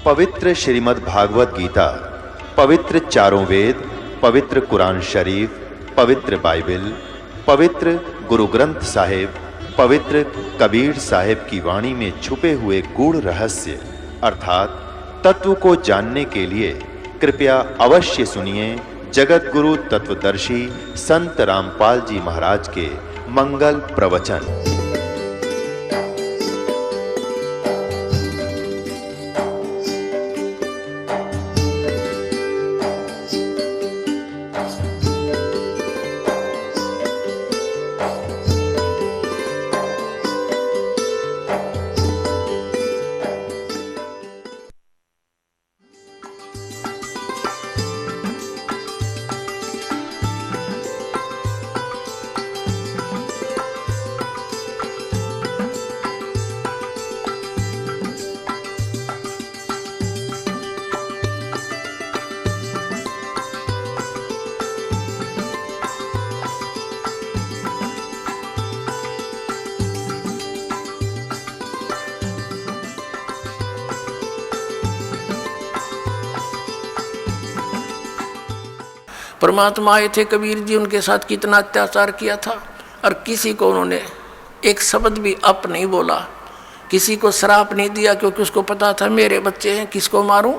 पवित्र श्रीमद् भागवत गीता, पवित्र चारों वेद, पवित्र कुरान शरीफ, पवित्र बाइबल, पवित्र गुरु ग्रंथ साहिब, पवित्र कबीर साहिब की वाणी में छुपे हुए गूढ़ रहस्य अर्थात तत्व को जानने के लिए कृपया अवश्य सुनिए जगत गुरु तत्वदर्शी संत रामपाल जी महाराज के मंगल प्रवचन। परमात्मा आए थे कबीर जी, उनके साथ कितना अत्याचार किया था और किसी को उन्होंने एक शब्द भी अप नहीं बोला, किसी को श्राप नहीं दिया, क्योंकि उसको पता था मेरे बच्चे हैं, किसको मारूं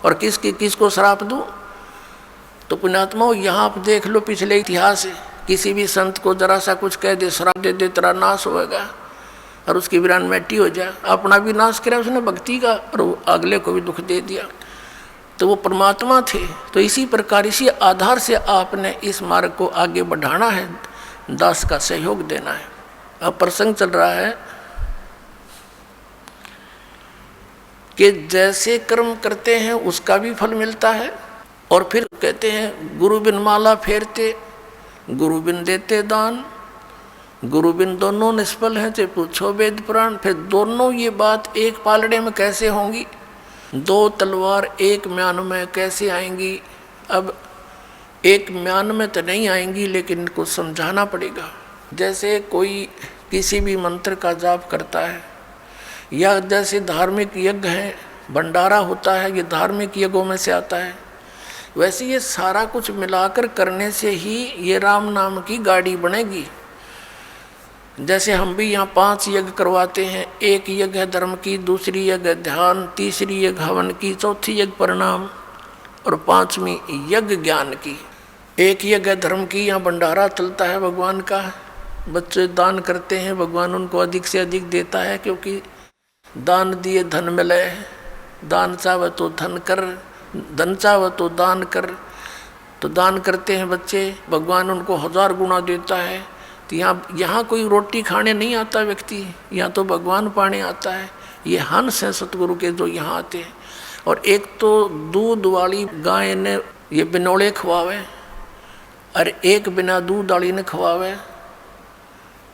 और किसको श्राप दूं। तो पुण्यात्माओं, यहाँ आप देख लो पिछले इतिहास है, किसी भी संत को जरा सा कुछ कह दे, श्राप दे दे, तेरा नाश होगा और उसकी वीरान मिट्टी हो जाए। अपना भी नाश किया उसने भक्ति का और अगले को भी दुख दे दिया। तो वो परमात्मा थे। तो इसी प्रकार इसी आधार से आपने इस मार्ग को आगे बढ़ाना है, दास का सहयोग देना है। अब प्रसंग चल रहा है कि जैसे कर्म करते हैं उसका भी फल मिलता है। और फिर कहते हैं गुरु बिन माला फेरते, गुरु बिन देते दान, गुरु बिन दोनों निष्फल हैं, चाहे पूछो वेद पुराण। फिर दोनों ये बात एक पालड़े में कैसे होंगी? दो तलवार एक म्यान में कैसे आएंगी? अब एक म्यान में तो नहीं आएंगी, लेकिन इनको समझाना पड़ेगा। जैसे कोई किसी भी मंत्र का जाप करता है, या जैसे धार्मिक यज्ञ है, भंडारा होता है, ये धार्मिक यज्ञों में से आता है। वैसे ये सारा कुछ मिलाकर करने से ही ये राम नाम की गाड़ी बनेगी। जैसे हम भी यहाँ 5 यज्ञ करवाते हैं, एक यज्ञ है धर्म की, दूसरी यज्ञ ध्यान, तीसरी यज्ञ हवन की, चौथी यज्ञ प्रणाम और 5वीं यज्ञ ज्ञान की। एक यज्ञ धर्म की, यहाँ भंडारा चलता है भगवान का, बच्चे दान करते हैं, भगवान उनको अधिक से अधिक देता है, क्योंकि दान दिए धन मिले, दान चाहे तो धन कर, धन चाहे तो दान कर। तो दान करते हैं बच्चे, भगवान उनको 1000 गुना देता है। तो यहाँ कोई रोटी खाने नहीं आता व्यक्ति, यहाँ तो भगवान पाने आता है। ये हंस हैं सतगुरु के जो यहाँ आते हैं। और एक तो दूध वाली गाय ने ये बिनोले खवावे और एक बिना दूध वाली ने खवावे,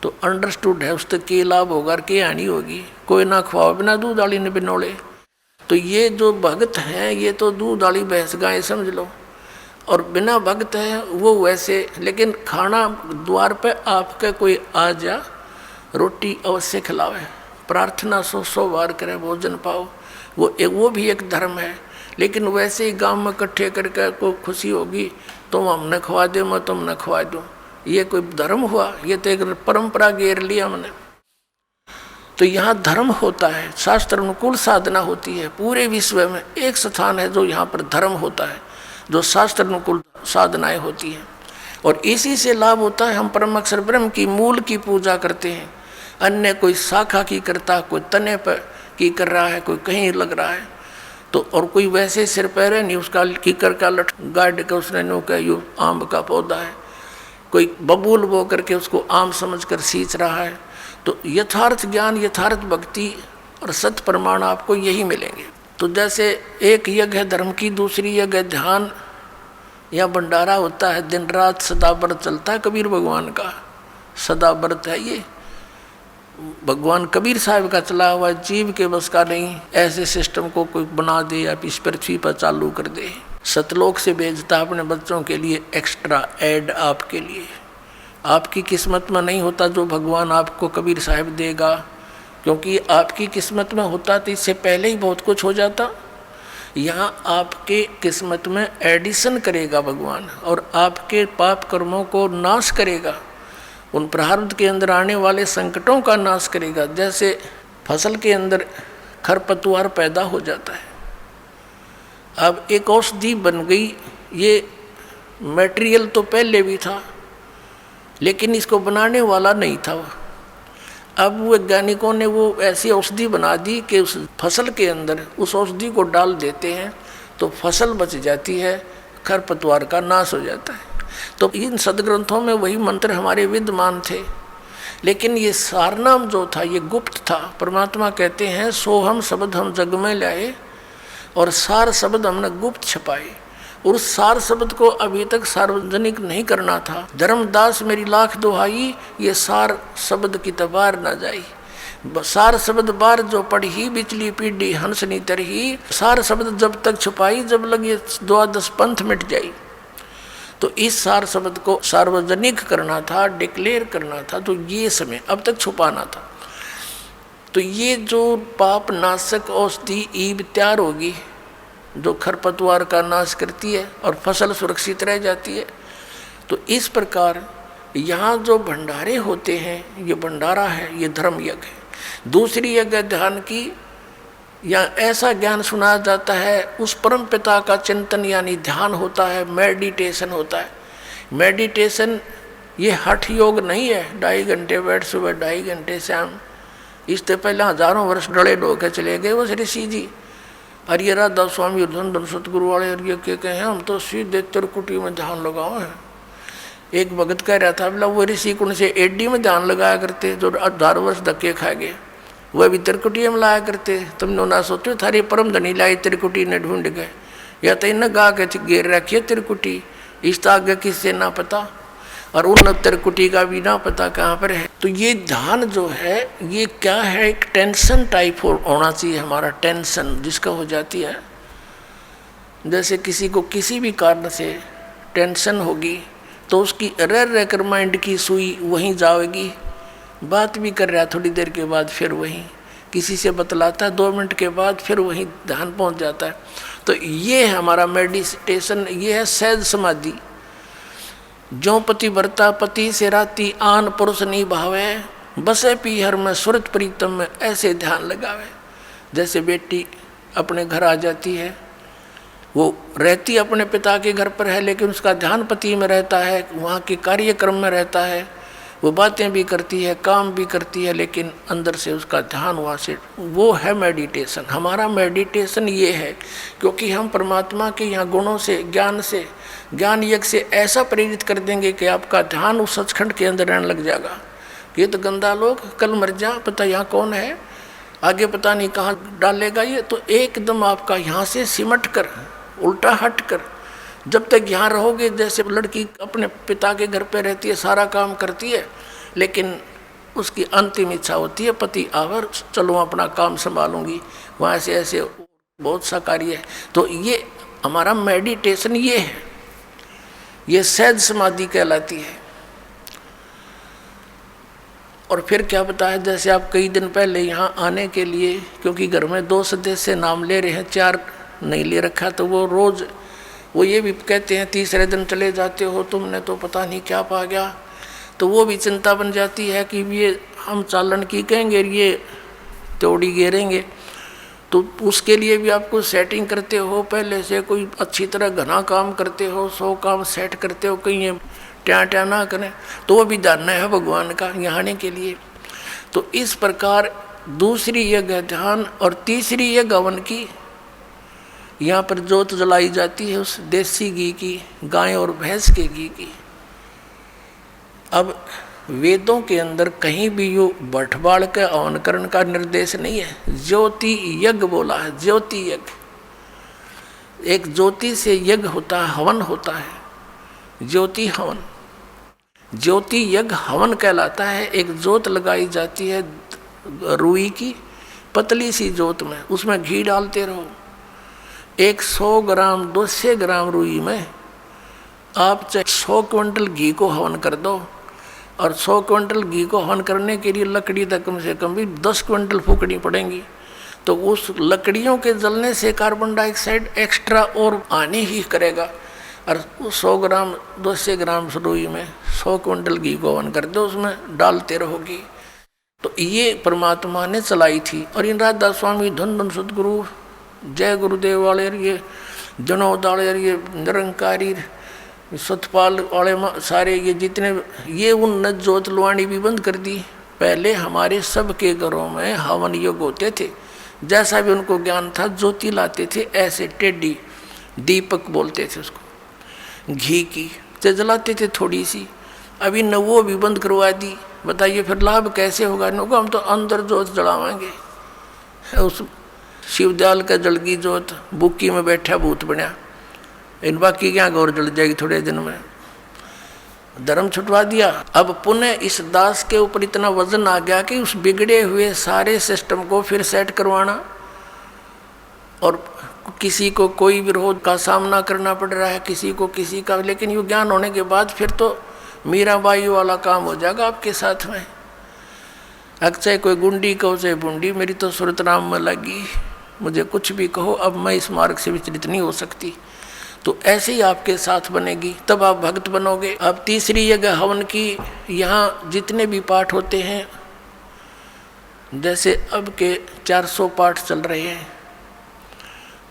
तो अंडरस्टूड है उससे के लाभ होगा, के हानि होगी। कोई ना खवावे बिना दूध वाली ने बिनोले। तो ये जो भगत हैं ये तो दूध वाली भैंस गाय समझ लो, और बिना भक्त है वो वैसे। लेकिन खाना द्वार पे आपके कोई आ जा, रोटी अवश्य खिलावे, प्रार्थना 100 बार करे, भोजन पाओ, वो भी एक धर्म है। लेकिन वैसे ही गांव में इकट्ठे करके कोई खुशी होगी, तुम हमने खवा दे, मैं तुमने खवा दूँ, ये कोई धर्म हुआ? ये तो एक परंपरा घेर लिया हमने। तो यहाँ धर्म होता है, शास्त्र अनुकूल साधना होती है। पूरे विश्व में एक स्थान है जो यहाँ पर धर्म होता है, जो शास्त्र अनुकूल साधनाएं होती हैं। और इसी से लाभ होता है। हम परम अक्षर ब्रह्म की मूल की पूजा करते हैं, अन्य कोई शाखा की करता, कोई तने पर की कर रहा है, कोई कहीं लग रहा है। तो और कोई वैसे सिर पैर नहीं, उसका कीकर का लट गाड़ के उसने नो का यू आम का पौधा है, कोई बबूल बो करके उसको आम समझकर सींच रहा है। तो यथार्थ ज्ञान, यथार्थ भक्ति और सत्य प्रमाण आपको यही मिलेंगे। तो जैसे एक यज्ञ है धर्म की, दूसरी यज्ञ है ध्यान या भंडारा होता है, दिन रात सदा व्रत चलता है कबीर भगवान का, सदा व्रत है ये। भगवान कबीर साहब का चला हुआ जीव के बस का नहीं, ऐसे सिस्टम को कोई बना दे या इस पृथ्वी पर चालू कर दे। सतलोक से भेजता अपने बच्चों के लिए एक्स्ट्रा ऐड आपके लिए। आपकी किस्मत में नहीं होता जो भगवान आपको कबीर साहब देगा, क्योंकि आपकी किस्मत में होता तो इससे पहले ही बहुत कुछ हो जाता। यहाँ आपके किस्मत में एडिशन करेगा भगवान, और आपके पाप कर्मों को नाश करेगा, उन प्रारब्ध के अंदर आने वाले संकटों का नाश करेगा। जैसे फसल के अंदर खरपतवार पैदा हो जाता है, अब एक औषधि बन गई, ये मटेरियल तो पहले भी था लेकिन इसको बनाने वाला नहीं था। अब वैज्ञानिकों ने वो ऐसी औषधि बना दी कि उस फसल के अंदर उस औषधि को डाल देते हैं तो फसल बच जाती है, खरपतवार का नाश हो जाता है। तो इन सदग्रंथों में वही मंत्र हमारे विद्यमान थे, लेकिन ये सारनाम जो था ये गुप्त था। परमात्मा कहते हैं सोहम शब्द हम जग में लाए और सार शब्द हमने गुप्त छपाए, और उस सार शब्द को अभी तक सार्वजनिक नहीं करना था। धर्मदास मेरी लाख दुहाई, ये सार शब्द की तबार न जाई। सार शब्द बार जो पढ़ी बिचली पीढ़ी हंसनी तरही, सार शब्द जब तक छुपाई जब लगे द्वादश पंथ मिट जाई। तो इस सार शब्द को सार्वजनिक करना था, डिक्लेयर करना था, तो ये समय अब तक छुपाना था। तो ये जो पाप नाशक औषधि ईब तैयार होगी जो खरपतवार का नाश करती है और फसल सुरक्षित रह जाती है। तो इस प्रकार यहाँ जो भंडारे होते हैं, ये भंडारा है, ये धर्म यज्ञ है। दूसरी यज्ञ ध्यान की, या ऐसा ज्ञान सुनाया जाता है, उस परम पिता का चिंतन यानी ध्यान होता है, मेडिटेशन होता है। मेडिटेशन ये हठ योग नहीं है, 2.5 घंटे बैठ सुबह 2.5 घंटे शाम। इससे पहले हजारों वर्ष डड़े ढोके चले गए वो ऋषि जी। और ये राधा स्वामी अर्धन सतगुरु वाले और ये क्या कहे, हम तो सीधे तिरकुटी में ध्यान लगाओ है। एक भगत कह रहा था, बोला वो ऋषि कुंड से एडी में ध्यान लगाया करते जो 18 वर्ष धक्के खा गए, वह भी तिरकुटी में लाया करते। तुमने ना सोचो थारी परम धनी लाई तिरकुटी ने ढूंढ गए, या तो इन्हें गा के घेर रखिए तिरकुटी, इस आगे किससे ना पता, और उन तिरकुटी का भी ना पता कहाँ पर है। तो ये ध्यान जो है ये क्या है, एक टेंशन टाइप होना चाहिए हमारा, टेंशन जिसका हो जाती है। जैसे किसी को किसी भी कारण से टेंशन होगी तो उसकी रह रह कर माइंड की सुई वहीं जाएगी, बात भी कर रहा है, थोड़ी देर के बाद फिर वहीं किसी से बतलाता है, 2 मिनट के बाद फिर वहीं ध्यान पहुंच जाता है। तो ये है हमारा मेडिटेशन, ये है सहज समाधि। जो पति वर्ता पति से राती आन पुरुष नहीं भावे, बसे पीहर में सुरत प्रीतम में ऐसे ध्यान लगावे। जैसे बेटी अपने घर आ जाती है, वो रहती अपने पिता के घर पर है लेकिन उसका ध्यान पति में रहता है, वहाँ के कार्यक्रम में रहता है, वो बातें भी करती है, काम भी करती है, लेकिन अंदर से उसका ध्यान वहाँ से, वो है मेडिटेशन। हमारा मेडिटेशन ये है, क्योंकि हम परमात्मा के यहाँ गुणों से, ज्ञान यज्ञ से ऐसा प्रेरित कर देंगे कि आपका ध्यान उस सचखंड के अंदर रहने लग जाएगा। ये तो गंदा लोग, कल मर जा, पता यहाँ कौन है, आगे पता नहीं कहाँ डालेगा ये, तो एकदम आपका यहाँ से सिमट कर, उल्टा हट कर, जब तक यहाँ रहोगे, जैसे लड़की अपने पिता के घर पे रहती है, सारा काम करती है, लेकिन उसकी अंतिम इच्छा होती है पति आवर, चलो अपना काम संभालूंगी, वहाँ से ऐसे बहुत सा कार्य है। तो ये हमारा मेडिटेशन ये है, ये सहज समाधि कहलाती है। और फिर क्या बताया, जैसे आप कई दिन पहले यहाँ आने के लिए, क्योंकि घर में 2 सदस्य नाम ले रहे हैं, 4 नहीं ले रखा, तो वो रोज़ वो ये भी कहते हैं तीसरे दिन चले जाते हो, तुमने तो पता नहीं क्या पा गया। तो वो भी चिंता बन जाती है कि ये हम चालन की कहेंगे, ये त्योड़ी घेरेंगे। तो उसके लिए भी आपको सेटिंग करते हो, पहले से कोई अच्छी तरह घना काम करते हो, 100 काम सेट करते हो, कहीं ये ट्या ना करें, तो वो भी जानना है भगवान का यहाँ आने के लिए। तो इस प्रकार दूसरी यज्ञ ध्यान, और तीसरी यज्ञ हवन की। यहाँ पर जोत जलाई जाती है उस देसी घी की, गाय और भैंस के घी की। अब वेदों के अंदर कहीं भी यो बटवाड़ के हवनकरण का निर्देश नहीं है, ज्योति यज्ञ बोला है, ज्योति यज्ञ। एक ज्योति से यज्ञ होता है, हवन होता है, ज्योति हवन। ज्योति यज्ञ हवन कहलाता है। एक जोत लगाई जाती है रुई की, पतली सी जोत में, उसमें घी डालते रहो। 100 ग्राम 200 ग्राम रुई में आप चाहे 100 क्विंटल घी को हवन कर दो, और 100 क्विंटल घी को हवन करने के लिए लकड़ी तक कम से कम भी 10 क्विंटल फूकनी पड़ेंगी। तो उस लकड़ियों के जलने से कार्बन डाइऑक्साइड एक्स्ट्रा और आने ही करेगा। और 100 ग्राम 200 ग्राम रुई में 100 क्विंटल घी को हवन कर दो, उसमें डालते रहोगी। तो ये परमात्मा ने चलाई थी। और इन राधा स्वामी, धन धन सदगुरु, जय गुरुदेव वाले, ये जनोद वाले, ये निरंकारी, सतपाल वाले, सारे ये जितने, ये उन्नत ज्योत लुआनी भी बंद कर दी। पहले हमारे सबके घरों में हवन योग होते थे, जैसा भी उनको ज्ञान था ज्योति लाते थे, ऐसे टेढ़ी दीपक बोलते थे उसको, घी की से जलाते थे थोड़ी सी। अभी न वो भी बंद करवा दी। बताइए फिर लाभ कैसे होगा? नको हम तो अंदर जोत जलावाएंगे। उस शिवदयाल का जलगी जोत, बुक्की में बैठा भूत बना, इन बाकी क्या गौर जल जाएगी थोड़े दिन में। धर्म छुटवा दिया। अब पुनः इस दास के ऊपर इतना वजन आ गया कि उस बिगड़े हुए सारे सिस्टम को फिर सेट करवाना, और किसी को कोई विरोध का सामना करना पड़ रहा है, किसी को किसी का। लेकिन ये ज्ञान होने के बाद फिर तो मीराबाई वाला काम हो जाएगा आपके साथ में। चाहे कोई गुंडी कहो चाहे बुंडी, मेरी तो सूरत राम में लगी, मुझे कुछ भी कहो, अब मैं इस मार्ग से विचलित नहीं हो सकती। तो ऐसे ही आपके साथ बनेगी, तब आप भक्त बनोगे। अब तीसरी जगह हवन की, यहाँ जितने भी पाठ होते हैं, जैसे अब के 400 पाठ चल रहे हैं,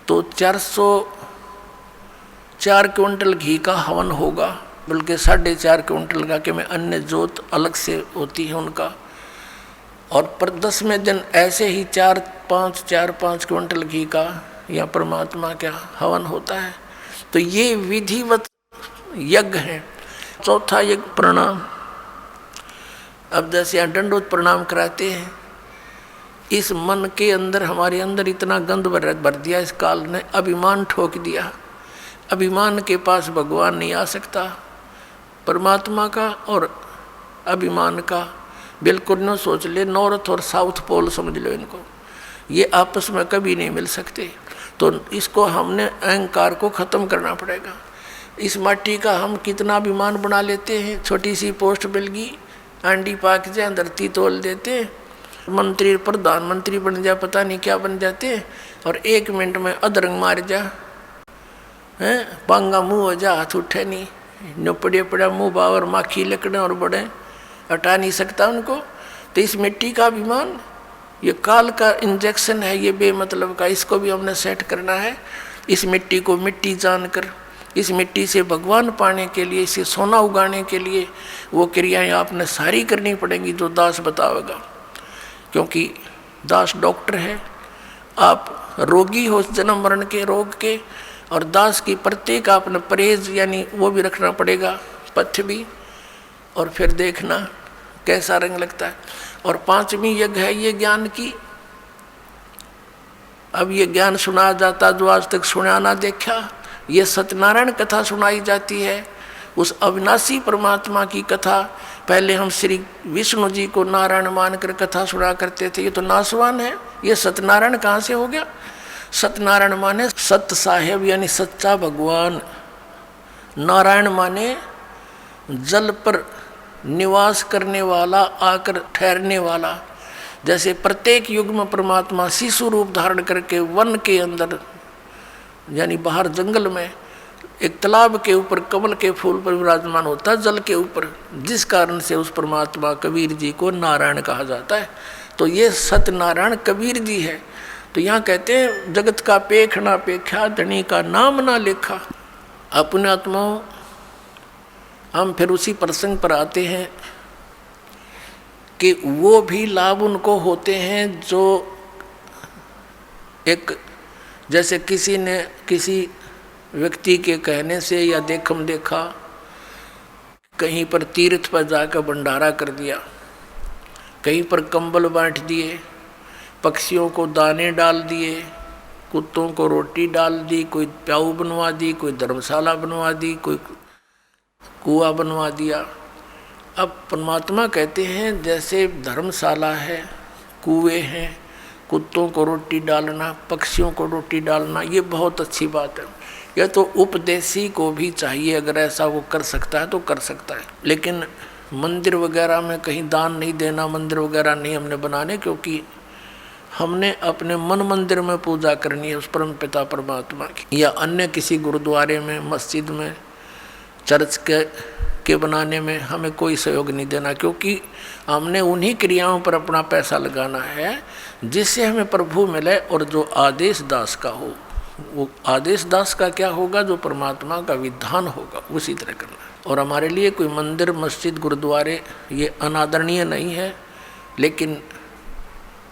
तो 404 क्विंटल घी का हवन होगा, बल्कि 4.5 क्विंटल का, कि मैं अन्य जोत अलग से होती है उनका। और पर 10वें दिन ऐसे ही 4-5 क्विंटल घी का या परमात्मा का हवन होता है। तो ये विधिवत यज्ञ है। चौथा यज्ञ प्रणाम। अब जैसे यहाँ दंडोत प्रणाम कराते हैं, इस मन के अंदर, हमारे अंदर इतना गंद भर दिया इस काल ने, अभिमान ठोक दिया। अभिमान के पास भगवान नहीं आ सकता। परमात्मा का और अभिमान का बिल्कुल न सोच ले, नॉर्थ और साउथ पोल समझ लो इनको, ये आपस में कभी नहीं मिल सकते। तो इसको हमने अहंकार को ख़त्म करना पड़ेगा। इस माटी का हम कितना अभिमान बना लेते हैं। छोटी सी पोस्ट मिल गई, आंडी पाक जाए, धरती तोल देते, मंत्री प्रधानमंत्री बन जा, पता नहीं क्या बन जाते, और 1 मिनट में अधरंग मार जा, हैं, पांगा मुँह हो जा, हाथ उठे नहीं, न पड़े पड़ा मुँह बावर, माखी लकड़े और बड़े, हटा नहीं सकता उनको। तो इस मिट्टी का अभिमान, ये काल का इंजेक्शन है, ये बेमतलब का, इसको भी हमने सेट करना है। इस मिट्टी को मिट्टी जानकर, इस मिट्टी से भगवान पाने के लिए, इसे सोना उगाने के लिए वो क्रियाएं आपने सारी करनी पड़ेंगी जो दास बतावेगा। क्योंकि दास डॉक्टर है, आप रोगी हो जन्म मरण के रोग के, और दास की प्रत्येक आपने परहेज यानी वो भी रखना पड़ेगा, पथ्य भी, और फिर देखना कैसा रंग लगता है। और 5वीं यज्ञ है ये ज्ञान की। अब ये ज्ञान सुनाया जाता जो आज तक सुना ना देखा, ये सत्यनारायण कथा सुनाई जाती है, उस अविनाशी परमात्मा की कथा। पहले हम श्री विष्णु जी को नारायण मानकर कथा सुना करते थे, ये तो नासवान है, ये सत्यनारायण कहाँ से हो गया? सत्यनारायण माने सत्य साहेब यानी सच्चा भगवान, नारायण माने जल पर निवास करने वाला, आकर ठहरने वाला। जैसे प्रत्येक युग में परमात्मा शिशु रूप धारण करके वन के अंदर यानी बाहर जंगल में एक तालाब के ऊपर कमल के फूल पर विराजमान होता है, जल के ऊपर, जिस कारण से उस परमात्मा कबीर जी को नारायण कहा जाता है। तो ये सत्यनारायण कबीर जी है। तो यहाँ कहते हैं जगत का पेख ना पेखा, धनी का नाम ना लेखा। अपने आत्माओं, हम फिर उसी प्रसंग पर आते हैं कि वो भी लाभ उनको होते हैं जो एक, जैसे किसी ने किसी व्यक्ति के कहने से या देखम देखा कहीं पर तीर्थ पर जाकर भंडारा कर दिया, कहीं पर कंबल बांट दिए, पक्षियों को दाने डाल दिए, कुत्तों को रोटी डाल दी, कोई प्याऊ बनवा दी, कोई धर्मशाला बनवा दी, कोई कुआं बनवा दिया। अब परमात्मा कहते हैं जैसे धर्मशाला है, कुएं हैं, कुत्तों को रोटी डालना, पक्षियों को रोटी डालना, ये बहुत अच्छी बात है। यह तो उपदेशी को भी चाहिए, अगर ऐसा वो कर सकता है तो कर सकता है। लेकिन मंदिर वगैरह में कहीं दान नहीं देना, मंदिर वगैरह नहीं हमने बनाने, क्योंकि हमने अपने मन मंदिर में पूजा करनी है उस परम पिता परमात्मा की, या अन्य किसी गुरुद्वारे में, मस्जिद में, चर्च के बनाने में हमें कोई सहयोग नहीं देना, क्योंकि हमने उन्हीं क्रियाओं पर अपना पैसा लगाना है जिससे हमें प्रभु मिले। और जो आदेश दास का हो, वो आदेश दास का क्या होगा, जो परमात्मा का विधान होगा उसी तरह करना है। और हमारे लिए कोई मंदिर, मस्जिद, गुरुद्वारे ये अनादरणीय नहीं है, लेकिन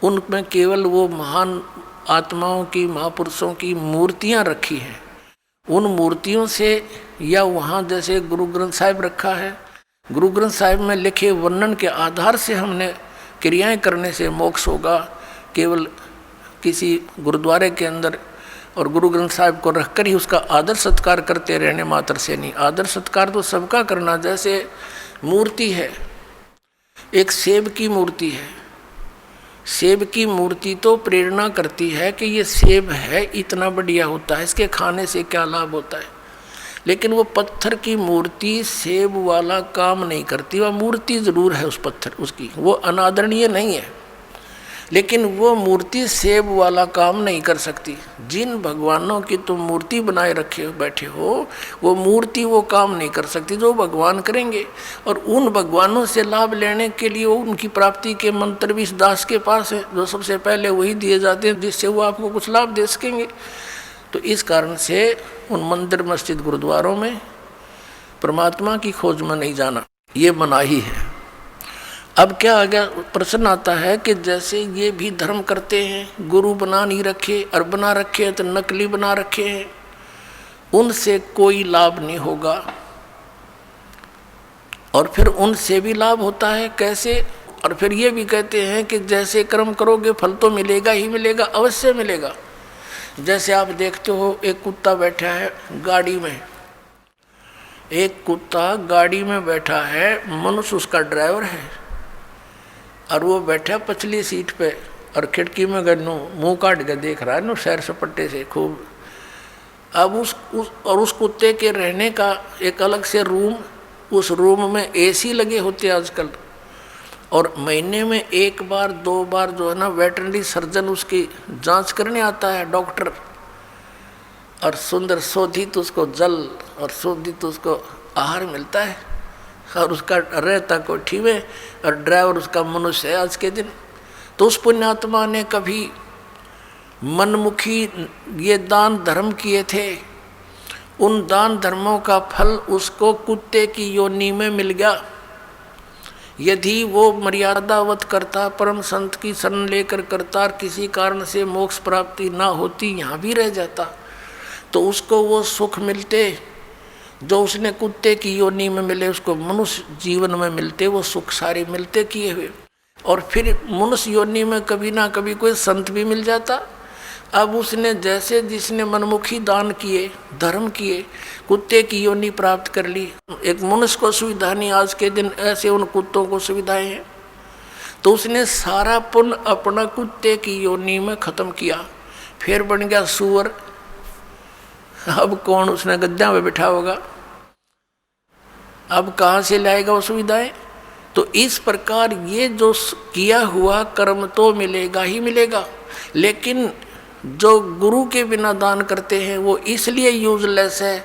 उनमें केवल वो महान आत्माओं की, महापुरुषों की मूर्तियां रखी हैं। उन मूर्तियों से, या वहाँ जैसे गुरु ग्रंथ साहिब रखा है, गुरु ग्रंथ साहिब में लिखे वर्णन के आधार से हमने क्रियाएं करने से मोक्ष होगा। केवल किसी गुरुद्वारे के अंदर और गुरु ग्रंथ साहिब को रखकर ही उसका आदर सत्कार करते रहने मात्र से नहीं। आदर सत्कार तो सबका करना। जैसे मूर्ति है, एक सेब की मूर्ति है, सेब की मूर्ति तो प्रेरणा करती है कि ये सेब है, इतना बढ़िया होता है, इसके खाने से क्या लाभ होता है। लेकिन वो पत्थर की मूर्ति सेब वाला काम नहीं करती। वह मूर्ति जरूर है उस पत्थर, उसकी वो अनादरणीय नहीं है, लेकिन वो मूर्ति सेब वाला काम नहीं कर सकती। जिन भगवानों की तुम मूर्ति बनाए रखे बैठे हो, वो मूर्ति वो काम नहीं कर सकती जो भगवान करेंगे। और उन भगवानों से लाभ लेने के लिए उनकी प्राप्ति के मंत्र भी इस दास के पास है, जो सबसे पहले वही दिए जाते हैं जिससे वो आपको कुछ लाभ दे सकेंगे। तो इस कारण से उन मंदिर, मस्जिद, गुरुद्वारों में परमात्मा की खोज में नहीं जाना, ये मनाही है। अब क्या आ गया, प्रश्न आता है कि जैसे ये भी धर्म करते हैं, गुरु बना नहीं रखे, और बना रखे हैं तो नकली बना रखे हैं, उनसे कोई लाभ नहीं होगा। और फिर उनसे भी लाभ होता है, कैसे? और फिर ये भी कहते हैं कि जैसे कर्म करोगे फल तो मिलेगा ही मिलेगा, अवश्य मिलेगा। जैसे आप देखते हो, एक कुत्ता बैठा है गाड़ी में, एक कुत्ता गाड़ी में बैठा है, मनुष्य उसका ड्राइवर है, और वो बैठा पिछली सीट पे, और खिड़की में गन्नू मुंह काट के देख रहा है नो सैर सपट्टे से खूब। अब उस कुत्ते के रहने का एक अलग से रूम, उस रूम में एसी लगे होते हैं आजकल, और महीने में एक बार 2 बार जो है ना वेटरनरी सर्जन उसकी जांच करने आता है, डॉक्टर, और सुंदर शोधित उसको जल और शोधित उसको आहार मिलता है, और उसका रहता कोठी में, और ड्राइवर उसका मनुष्य है आज के दिन। तो उस पुण्यात्मा ने कभी मनमुखी ये दान धर्म किए थे, उन दान धर्मों का फल उसको कुत्ते की योनि में मिल गया। यदि वो मर्यादावत करता, परम संत की शरण लेकर करता, और किसी कारण से मोक्ष प्राप्ति ना होती, यहाँ भी रह जाता, तो उसको वो सुख मिलते जो उसने कुत्ते की योनि में मिले, उसको मनुष्य जीवन में मिलते वो सुख सारे मिलते किए हुए। और फिर मनुष्य योनि में कभी ना कभी कोई संत भी मिल जाता। अब उसने जैसे जिसने मनमुखी दान किए, धर्म किए, कुत्ते की योनि प्राप्त कर ली। एक मनुष्य को सुविधा नहीं आज के दिन, ऐसे उन कुत्तों को सुविधाएं हैं, तो उसने सारा पुण्य अपना कुत्ते की योनि में खत्म किया, फिर बन गया सुअर। अब कौन उसने गद्दा में बिठा होगा, अब कहाँ से लाएगा वो सुविधाएं? तो इस प्रकार ये जो किया हुआ कर्म तो मिलेगा ही मिलेगा, लेकिन जो गुरु के बिना दान करते हैं वो इसलिए यूजलेस है,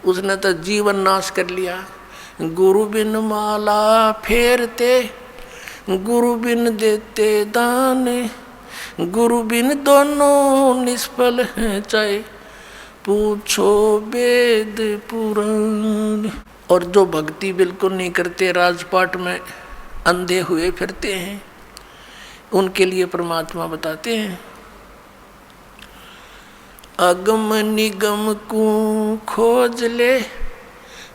उसने तो जीवन नाश कर लिया। गुरु बिन माला फेरते, गुरु बिन देते दान, गुरु बिन दोनों निष्फल हैं, चाहे पूछो वेद पुराण। और जो भक्ति बिल्कुल नहीं करते, राजपाट में अंधे हुए फिरते हैं, उनके लिए परमात्मा बताते हैं, अगम निगम को खोज ले,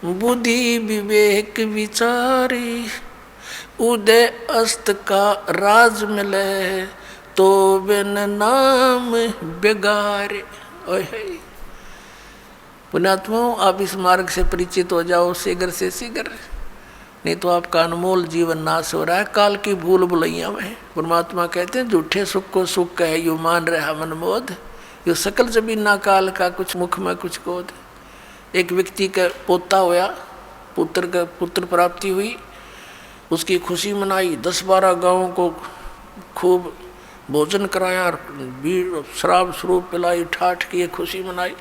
बुद्धि विवेक विचारी, उदय अस्त का राज मिले, तो बिन नाम बेगारे। पुण्यात्माओं, आप इस मार्ग से परिचित हो जाओ शीघ्र से शीघ्र, नहीं तो आपका अनमोल जीवन नाश हो रहा है काल की भूल भुलैया में। परमात्मा कहते हैं, झूठे सुख को सुख कहे यू मान रहा मनमोद, यो सकल जमीना काल का कुछ मुख में कुछ कोद। एक व्यक्ति का पोता होया, पुत्र प्राप्ति हुई, उसकी खुशी मनाई, 10-12 गाँवों को खूब भोजन कराया और शराब शरूब पिलाई, ठाठ की खुशी मनाई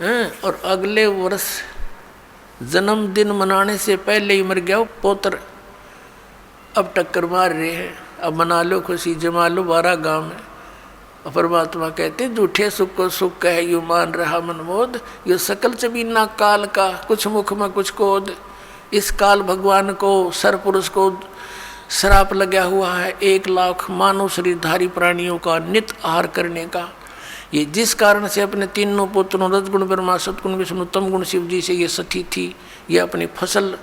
हैं। और अगले वर्ष जन्मदिन मनाने से पहले ही मर गया वो पोत्र। अब टक्कर मार रहे हैं, अब मना लो खुशी, जमा लो 12 गाँव में। और परमात्मा कहते हैं झूठे सुख को सुख कहे यू मान रहा मनमोद, ये सकल चबीना काल का कुछ मुख में कुछ कोद। इस काल भगवान को सरपुरुष को श्राप लगा हुआ है 1 लाख मानव शरीरधारी प्राणियों का नित आहार करने का। ये जिस कारण से अपने तीनों पुत्रों रजगुण ब्रह्मा सतगुण विष्णु तम गुण शिव जी से ये सती थी, ये अपनी फसल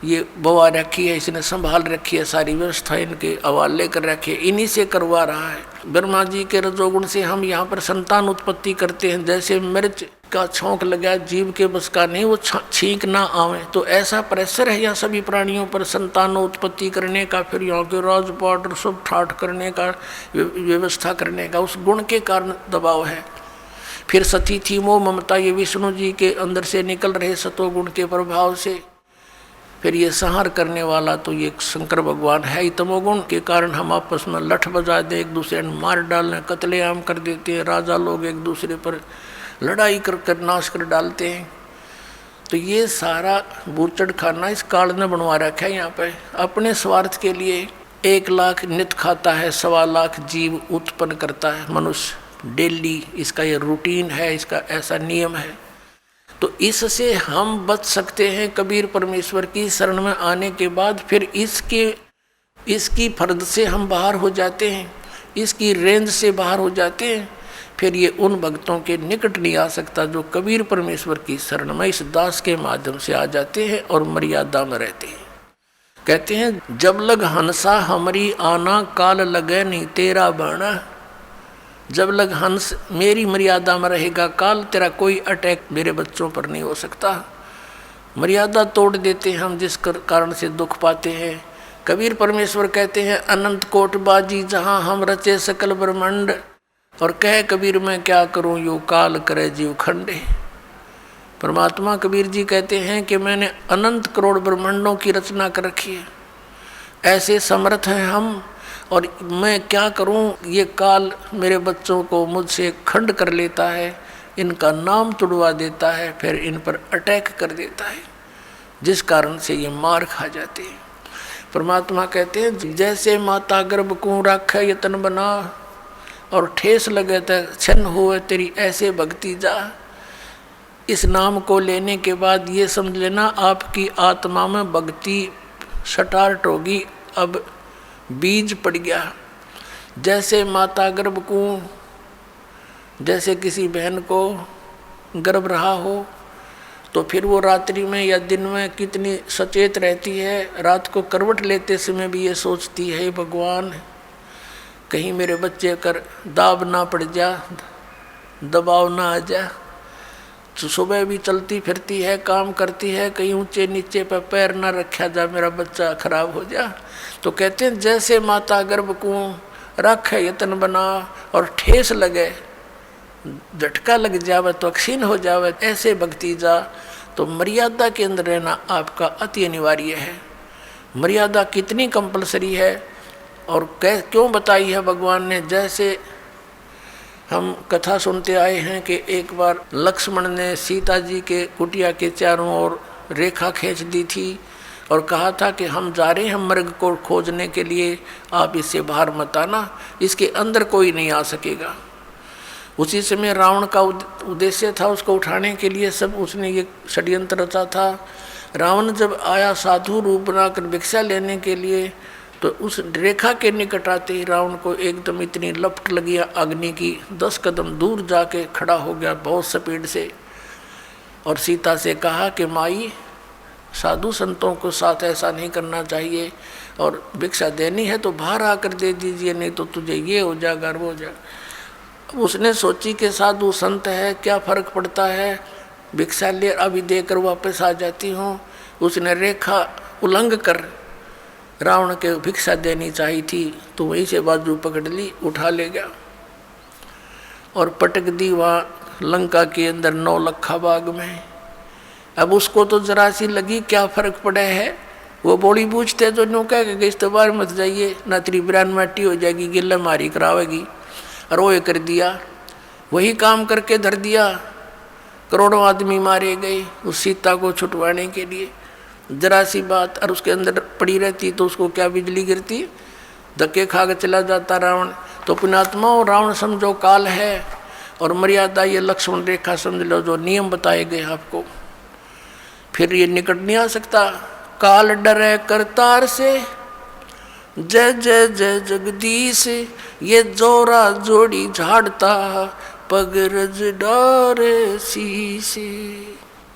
ये बवा रखी है, इसने संभाल रखी है, सारी व्यवस्था इनके हवाले कर रखी है, इन्हीं से करवा रहा है। ब्रह्मा जी के रजोगुण से हम यहाँ पर संतान उत्पत्ति करते हैं। जैसे मिर्च का छौंक लगा जीव के बस का नहीं, वो छींक ना आवे, तो ऐसा प्रेशर है यहाँ सभी प्राणियों पर संतान उत्पत्ति करने का, फिर यहाँ के राजपाट और सब ठाठ करने का, व्यवस्था करने का, उस गुण के कारण दबाव है। फिर सती थी मोह ममता, ये विष्णु जी के अंदर से निकल रहे सतोगुण के प्रभाव से। फिर ये संहार करने वाला तो ये शंकर भगवान है ही। तमोगुण के कारण हम आपस में लठ बजा दें, एक दूसरे ने मार डालने, कत्लेआम कर देते हैं, राजा लोग एक दूसरे पर लड़ाई कर नाश कर डालते हैं। तो ये सारा बूचड़ खाना इस काल ने बनवा रखा है यहाँ पे अपने स्वार्थ के लिए। 1 लाख नित खाता है, 1.25 लाख जीव उत्पन्न करता है मनुष्य डेली, इसका ये रूटीन है, इसका ऐसा नियम है। तो इससे हम बच सकते हैं कबीर परमेश्वर की शरण में आने के बाद। फिर इसकी फर्द से हम बाहर हो जाते हैं, इसकी रेंज से बाहर हो जाते हैं। फिर ये उन भक्तों के निकट नहीं आ सकता जो कबीर परमेश्वर की शरण में इस दास के माध्यम से आ जाते हैं और मर्यादा में रहते हैं। कहते हैं जब लग हंसा हमारी आना, काल लगे नहीं तेरा बाणा। जब लग हंस मेरी मर्यादा में रहेगा काल, तेरा कोई अटैक मेरे बच्चों पर नहीं हो सकता। मर्यादा तोड़ देते हैं हम, जिस कारण से दुख पाते हैं। कबीर परमेश्वर कहते हैं अनंत कोट बाजी जहाँ हम रचे सकल ब्रह्मांड, और कह कबीर मैं क्या करूँ यो काल करे जीव खंडे। परमात्मा कबीर जी कहते हैं कि मैंने अनंत करोड़ ब्रह्मांडों की रचना कर रखी है, ऐसे समर्थ हैं हम, और मैं क्या करूं, ये काल मेरे बच्चों को मुझसे खंड कर लेता है, इनका नाम तुड़वा देता है, फिर इन पर अटैक कर देता है, जिस कारण से ये मार खा जाते हैं। परमात्मा कहते हैं जैसे माता गर्भ को राखे यतन बना, और ठेस लगे तो छन्न हुए तेरी ऐसे भक्ति जा। इस नाम को लेने के बाद ये समझ लेना आपकी आत्मा में भक्ति स्टार्ट होगी, अब बीज पड़ गया। जैसे माता गर्भ को, जैसे किसी बहन को गर्भ रहा हो तो फिर वो रात्रि में या दिन में कितनी सचेत रहती है। रात को करवट लेते समय भी ये सोचती है भगवान कहीं मेरे बच्चे कर दाब ना पड़ जा, दबाव ना आ जा। तो सुबह भी चलती फिरती है, काम करती है, कहीं ऊंचे नीचे पर पैर ना रखा जा, मेरा बच्चा खराब हो जा। तो कहते हैं जैसे माता गर्भ को रख यतन बना और ठेस लगे, झटका लग जावे तो अक्षीण हो जावे, ऐसे भक्ति जा। तो मर्यादा के अंदर रहना आपका अति अनिवार्य है। मर्यादा कितनी कंपलसरी है और क्यों बताई है भगवान ने। जैसे हम कथा सुनते आए हैं कि एक बार लक्ष्मण ने सीता जी के कुटिया के चारों ओर रेखा खींच दी थी और कहा था कि हम जा रहे हैं मृग को खोजने के लिए, आप इससे बाहर मत आना, इसके अंदर कोई नहीं आ सकेगा। उसी समय रावण का उद्देश्य था उसको उठाने के लिए, सब उसने ये षड्यंत्र रचा था। रावण जब आया साधु रूप बनाकर भिक्षा लेने के लिए, तो उस रेखा के निकट आते ही रावण को एकदम इतनी लपट लगी अग्नि की, 10 कदम दूर जाके खड़ा हो गया बहुत स्पीड से, और सीता से कहा कि माई साधु संतों को साथ ऐसा नहीं करना चाहिए, और भिक्षा देनी है तो बाहर आकर दे दीजिए, नहीं तो तुझे ये हो जाएगा वो हो जाएगा। उसने सोची कि साधु संत है, क्या फर्क पड़ता है, भिक्षा ले अभी देकर वापस आ जाती हूँ। उसने रेखा उल्लंघ कर रावण के भिक्षा देनी चाहिए थी, तो वहीं से बाजू पकड़ ली, उठा ले गया और पटक दी वहाँ लंका के अंदर 9 लखा बाग में। अब उसको तो जरा सी लगी क्या फर्क पड़ा है, वो बोली पूछते तो नो कह के इस बार मत जाइए, ना तेरी बिरान माटी हो जाएगी, गिल्ला मारी करावेगी। और वो ये कर दिया, वही काम करके धर दिया। करोड़ों आदमी मारे गए उस सीता को छुटवाने के लिए। जरा सी बात और उसके अंदर पड़ी रहती तो उसको क्या बिजली गिरती, धक्के खा के चला जाता रावण। तो पुण्यात्माओं, रावण समझो काल है, और मर्यादा ये लक्ष्मण रेखा समझ लो, जो नियम बताए गए आपको, फिर ये निकट नहीं आ सकता। काल डरे करतार से, जय जय जय जगदीश, ये जोरा जोड़ी झाड़ता, पग रज डारे शीशे।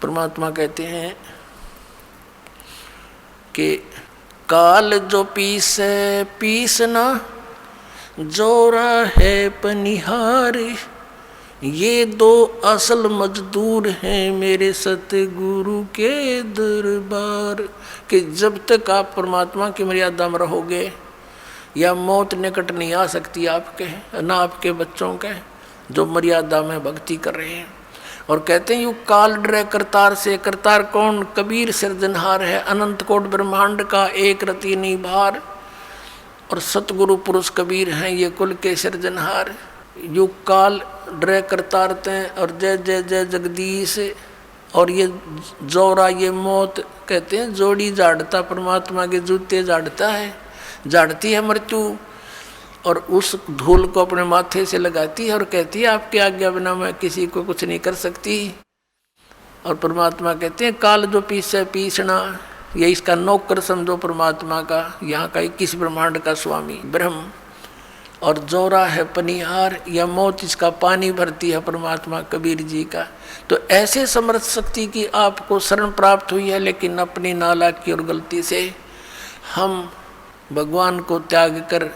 परमात्मा कहते हैं कि काल जो पीसे पीसना, जोरा है पनिहार, ये दो असल मजदूर हैं मेरे सतगुरु के दरबार। कि जब तक आप परमात्मा की मर्यादा में रहोगे, या मौत निकट नहीं आ सकती आपके, ना आपके बच्चों के जो मर्यादा में भक्ति कर रहे हैं। और कहते हैं यू काल डरे करतार से। करतार कौन? कबीर सिरजनहार है, अनंत कोट ब्रह्मांड का एक रति नहीं भार। और सतगुरु पुरुष कबीर हैं, ये कुल के सिरजनहार। यू काल डरे करतार ते, और जय जय जय जगदीश। और ये जोरा, ये मौत कहते हैं जोड़ी झाड़ता, परमात्मा के जूते झाड़ता है, झाड़ती है मृत्यु, और उस धूल को अपने माथे से लगाती है और कहती है आपकी आज्ञा बिना मैं किसी को कुछ नहीं कर सकती। और परमात्मा कहते हैं काल जो पीसे पीसना, ये इसका नौकर समझो परमात्मा का, यहाँ का 21 ब्रह्मांड का स्वामी ब्रह्म। और जोरा है पनिहार, या मौत इसका पानी भरती है परमात्मा कबीर जी का। तो ऐसे समर्थ शक्ति की आपको शरण प्राप्त हुई है, लेकिन अपनी नालायकी और गलती से हम भगवान को त्याग कर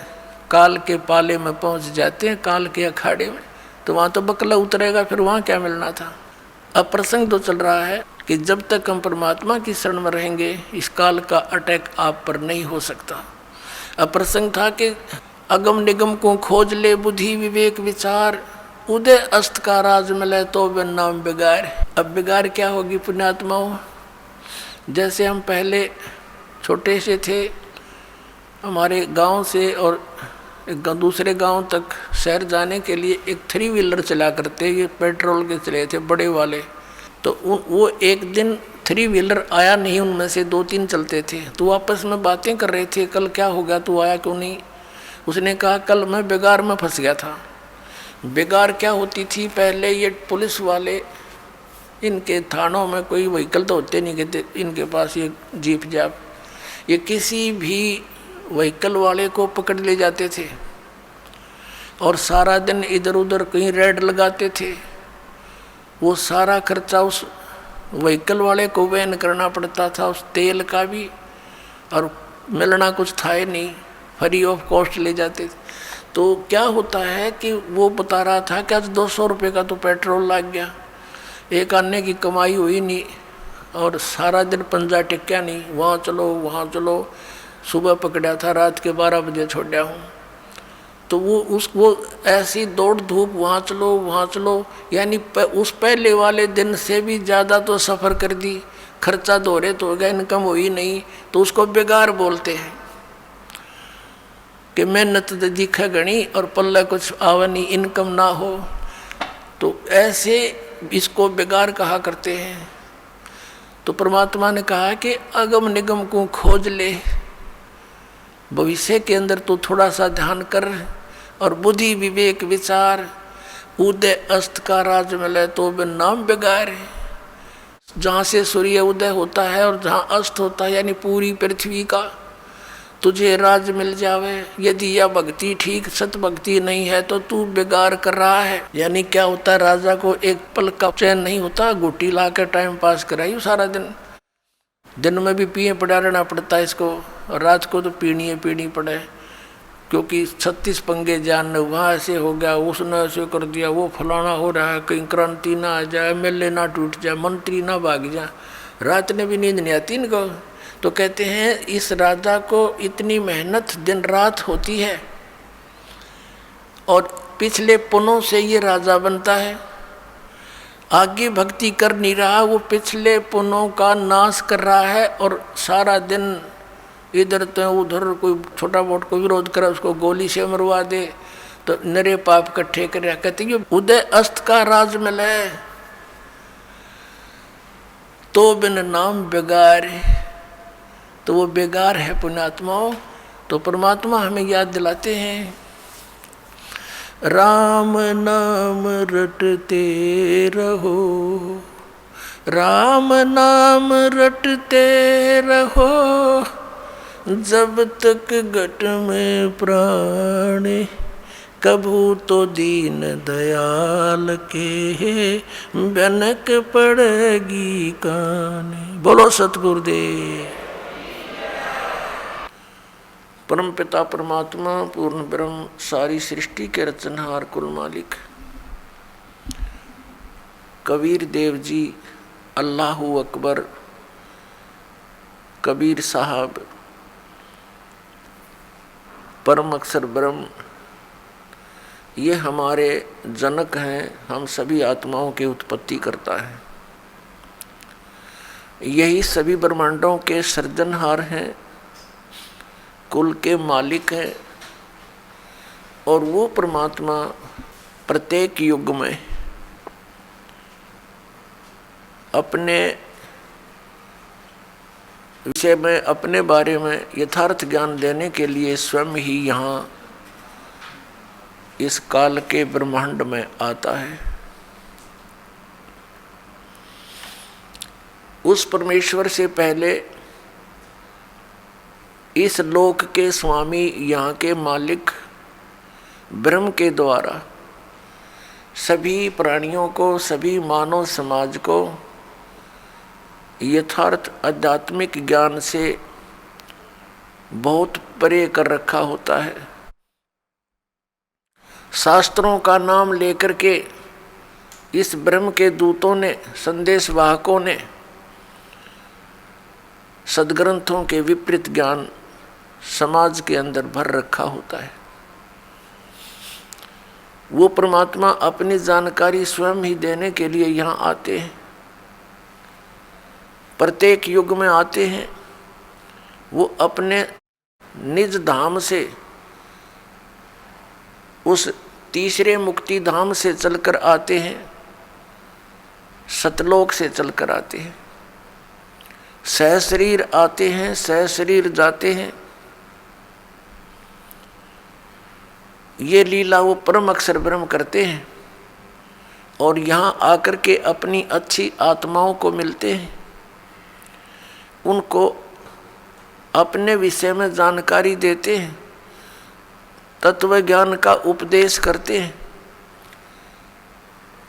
काल के पाले में पहुंच जाते हैं, काल के अखाड़े में। तो वहाँ तो बकला उतरेगा, फिर वहाँ क्या मिलना था। अब प्रसंग तो चल रहा है कि जब तक हम परमात्मा की शरण में रहेंगे, इस काल का अटैक आप पर नहीं हो सकता। अब प्रसंग था कि अगम निगम को खोज ले बुद्धि विवेक विचार, उदय अस्त का राज मिले तो बिन नाम बिगार। अब बिगार क्या होगी पुण्यात्माओं? जैसे हम पहले छोटे से थे, हमारे गांव से और दूसरे गांव तक शहर जाने के लिए एक 3 व्हीलर चला करते, ये पेट्रोल के चले थे बड़े वाले। तो वो एक दिन 3 व्हीलर आया नहीं, उनमें से 2-3 चलते थे। तो आपस में बातें कर रहे थे, कल क्या हो गया, तू आया क्यों नहीं? उसने कहा कल मैं बिगार में फंस गया था। बिगार क्या होती थी? पहले ये पुलिस वाले, इनके थानों में कोई व्हीकल तो होते नहीं कहते, इनके पास ये जीप जाप, ये किसी भी व्हीकल वाले को पकड़ ले जाते थे और सारा दिन इधर उधर कहीं रेड लगाते थे। वो सारा खर्चा उस व्हीकल वाले को वहन करना पड़ता था, उस तेल का भी, और मिलना कुछ था ही नहीं, फ्री ऑफ कॉस्ट ले जाते थे। तो क्या होता है कि वो बता रहा था कि आज 200 रुपये का तो पेट्रोल लग गया, एक आने की कमाई हुई नहीं, और सारा दिन पंजा टिक्या नहीं, वहाँ चलो वहाँ चलो। सुबह पकड़ा था, रात के 12 बजे छोड़ा हूँ। तो वो ऐसी दौड़ धूप, वहाँ चलो, यानी उस पहले वाले दिन से भी ज़्यादा तो सफ़र कर दी, खर्चा दोहरे तो हो गया, इनकम हुई नहीं। तो उसको बेगार बोलते हैं कि मेहनत दिखे गणी और पल्ला कुछ आवनी, इनकम ना हो। तो ऐसे इसको बेगार कहा करते हैं। तो परमात्मा ने कहा कि अगम निगम को खोज ले, भविष्य के अंदर तो थोड़ा सा ध्यान कर, और बुद्धि विवेक विचार, उदय अस्त का राज मिले तो बिन नाम बिगार। जहाँ से सूर्य उदय होता है और जहाँ अस्त होता है, यानी पूरी पृथ्वी का तुझे राज मिल जावे। यदि यह भक्ति ठीक सत भक्ति नहीं है तो तू बेगार कर रहा है। यानी क्या होता है, राजा को एक पल का चैन नहीं होता, गुटी ला के टाइम पास कराई सारा दिन में भी पिए पड़ा रहना पड़ता है इसको, और रात को तो पीनी पड़े, क्योंकि 36 पंगे जान, वहाँ ऐसे हो गया, उसने ऐसे कर दिया, वो फलाना हो रहा है, कहीं क्रांति ना आ जाए, MLA ना टूट जाए, मंत्री ना भाग जाए, रात ने भी नींद नहीं आती इनको। तो कहते हैं इस राजा को इतनी मेहनत दिन रात होती है, और पिछले पुनों से ये राजा बनता है, आगे भक्ति कर नहीं रहा, वो पिछले पुनों का नाश कर रहा है, और सारा दिन इधर तो उधर कोई छोटा मोटा को विरोध करे उसको गोली से मरवा दे, तो नरे पाप इकट्ठे कर कहते ये उदय अस्त का राज मिले तो बिन नाम बेगार, तो वो बेगार है पुण्यात्माओं। तो परमात्मा हमें याद दिलाते हैं, राम नाम रटते रहो, राम नाम रटते रहो, जब तक घट में प्राण, कभू तो दीन दयाल के बनक पड़ेगी कान। बोलो सतगुरुदेव। परम पिता परमात्मा पूर्ण ब्रह्म सारी सृष्टि के रचनहार कुल मालिक कबीर देव जी, अल्लाहू अकबर, कबीर साहब, परम अक्षर ब्रह्म, ये हमारे जनक हैं। हम सभी आत्माओं की उत्पत्ति करता है। यही सभी ब्रह्मांडों के सृजनहार हैं, कुल के मालिक हैं। और वो परमात्मा प्रत्येक युग में अपने विषय में, अपने बारे में यथार्थ ज्ञान देने के लिए स्वयं ही यहाँ इस काल के ब्रह्मांड में आता है। उस परमेश्वर से पहले इस लोक के स्वामी, यहाँ के मालिक ब्रह्म के द्वारा सभी प्राणियों को, सभी मानव समाज को यथार्थ आध्यात्मिक ज्ञान से बहुत परे कर रखा होता है। शास्त्रों का नाम लेकर के इस ब्रह्म के दूतों ने, संदेश वाहकों ने सदग्रंथों के विपरीत ज्ञान समाज के अंदर भर रखा होता है। वो परमात्मा अपनी जानकारी स्वयं ही देने के लिए यहाँ आते हैं, प्रत्येक युग में आते हैं। वो अपने निज धाम से, उस तीसरे मुक्ति धाम से चलकर आते हैं, सतलोक से चलकर आते हैं। सहशरीर आते हैं, सहशरीर जाते हैं। ये लीला वो परम अक्षर ब्रह्म करते हैं और यहाँ आकर के अपनी अच्छी आत्माओं को मिलते हैं, उनको अपने विषय में जानकारी देते हैं, तत्व ज्ञान का उपदेश करते हैं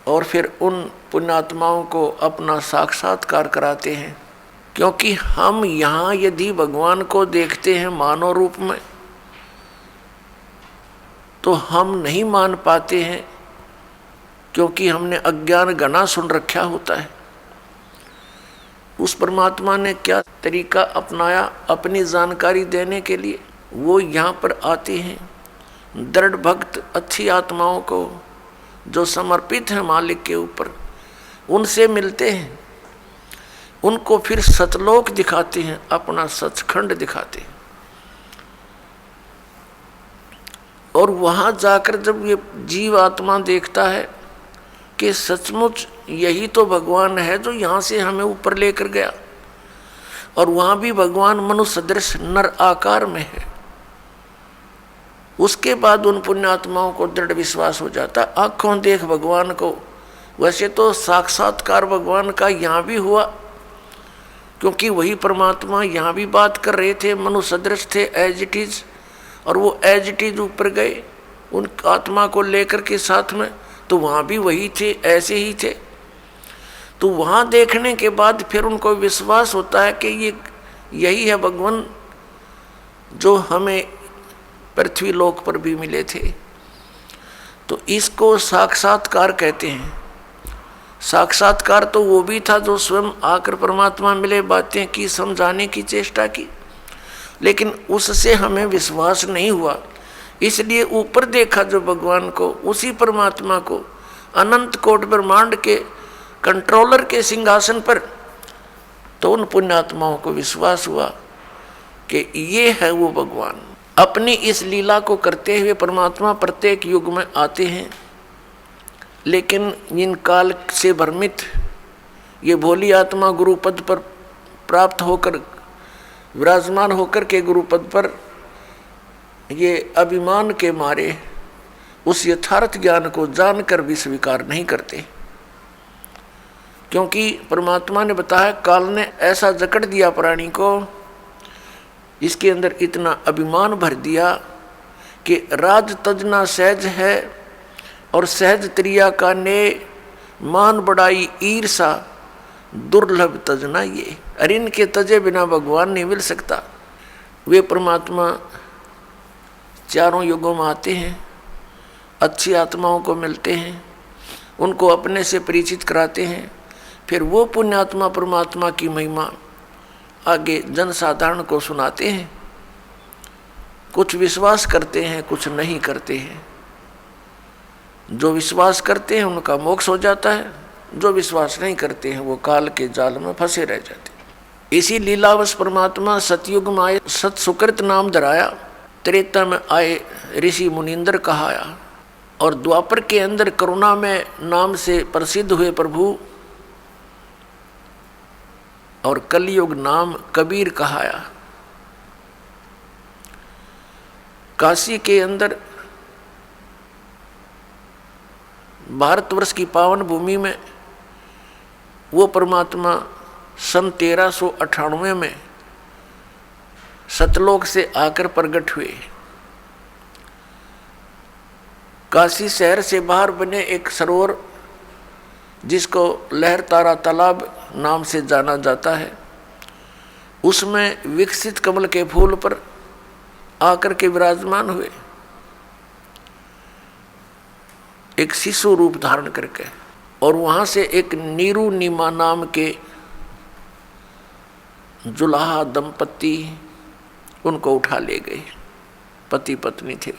और फिर उन पुण्यात्माओं को अपना साक्षात्कार कराते हैं। क्योंकि हम यहाँ यदि भगवान को देखते हैं मानव रूप में, तो हम नहीं मान पाते हैं, क्योंकि हमने अज्ञान घना सुन रखा होता है। उस परमात्मा ने क्या तरीका अपनाया अपनी जानकारी देने के लिए? वो यहाँ पर आते हैं, दृढ़ भक्त अच्छी आत्माओं को जो समर्पित है मालिक के ऊपर, उनसे मिलते हैं, उनको फिर सतलोक दिखाते हैं, अपना सचखंड दिखाते हैं। और वहाँ जाकर जब ये जीव आत्मा देखता है कि सचमुच यही तो भगवान है जो यहाँ से हमें ऊपर लेकर गया, और वहाँ भी भगवान मनुष्य सदृश नर आकार में है, उसके बाद उन पुण्यात्माओं को दृढ़ विश्वास हो जाता। आँखों देख भगवान को, वैसे तो साक्षात्कार भगवान का यहाँ भी हुआ, क्योंकि वही परमात्मा यहाँ भी बात कर रहे थे, मनुष्य सदृश थे एज इट इज, और वो एज इट इज ऊपर गए उन आत्मा को लेकर के साथ में, तो वहाँ भी वही थे, ऐसे ही थे। तो वहाँ देखने के बाद फिर उनको विश्वास होता है कि ये यही है भगवान जो हमें पृथ्वी लोक पर भी मिले थे। तो इसको साक्षात्कार कहते हैं। साक्षात्कार तो वो भी था जो स्वयं आकर परमात्मा मिले, बातें की, समझाने की चेष्टा की, लेकिन उससे हमें विश्वास नहीं हुआ, इसलिए ऊपर देखा जो भगवान को, उसी परमात्मा को, अनंत कोट ब्रह्मांड के कंट्रोलर के सिंहासन पर। तो उन पुण्यात्माओं को विश्वास हुआ कि ये है वो भगवान। अपनी इस लीला को करते हुए परमात्मा प्रत्येक युग में आते हैं, लेकिन इन काल से भ्रमित ये भोली आत्मा गुरुपद पर प्राप्त होकर विराजमान होकर के गुरुपद पर ये अभिमान के मारे उस यथार्थ ज्ञान को जानकर भी स्वीकार नहीं करते, क्योंकि परमात्मा ने बताया काल ने ऐसा जकड़ दिया प्राणी को, इसके अंदर इतना अभिमान भर दिया कि राज तजना सहज है और सहज त्रिया का ने मान बढ़ाई ईर्षा दुर्लभ तजना ये। अरे इनके तजे बिना भगवान नहीं मिल सकता। वे परमात्मा चारों युगों में आते हैं, अच्छी आत्माओं को मिलते हैं, उनको अपने से परिचित कराते हैं, फिर वो पुण्यात्मा परमात्मा की महिमा आगे जनसाधारण को सुनाते हैं। कुछ विश्वास करते हैं, कुछ नहीं करते हैं। जो विश्वास करते हैं उनका मोक्ष हो जाता है, जो विश्वास नहीं करते हैं वो काल के जाल में फंसे रह जाते हैं। इसी लीलावश परमात्मा सतयुग में आए, सत सुकृत नाम धराया, त्रेता में आए ऋषि मुनिंदर कहाया, और द्वापर के अंदर करुणा में नाम से प्रसिद्ध हुए प्रभु, और कलयुग नाम कबीर कहाया। काशी के अंदर भारतवर्ष की पावन भूमि में वो परमात्मा सन 1398 में सतलोक से आकर प्रकट हुए। काशी शहर से बाहर बने एक सरोवर जिसको लहर तारा तालाब नाम से जाना जाता है, उसमें विकसित कमल के फूल पर आकर के विराजमान हुए, एक शिशु रूप धारण करके, और वहां से एक नीरू नीमा नाम के जुलाहा दंपति उनको उठा ले गए। पति पत्नी थे,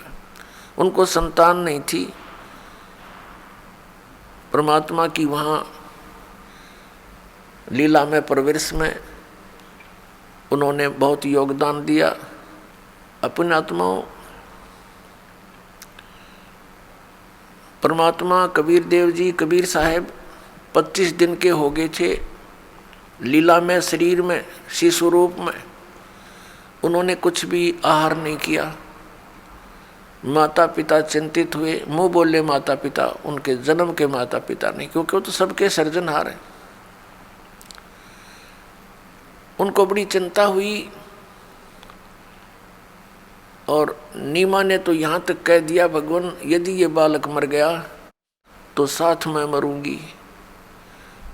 उनको संतान नहीं थी। परमात्मा की वहाँ लीला में प्रवेश में उन्होंने बहुत योगदान दिया। अपने आत्माओं परमात्मा कबीर देव जी कबीर साहब 25 दिन के हो गए थे लीला में, शरीर में शिशु रूप में। उन्होंने कुछ भी आहार नहीं किया। माता पिता चिंतित हुए, मुंह बोले माता पिता, उनके जन्म के माता पिता नहीं, क्योंकि वो तो सबके सर्जनहार हैं। उनको बड़ी चिंता हुई, और नीमा ने तो यहाँ तक कह दिया, भगवान यदि ये बालक मर गया तो साथ में मरूंगी।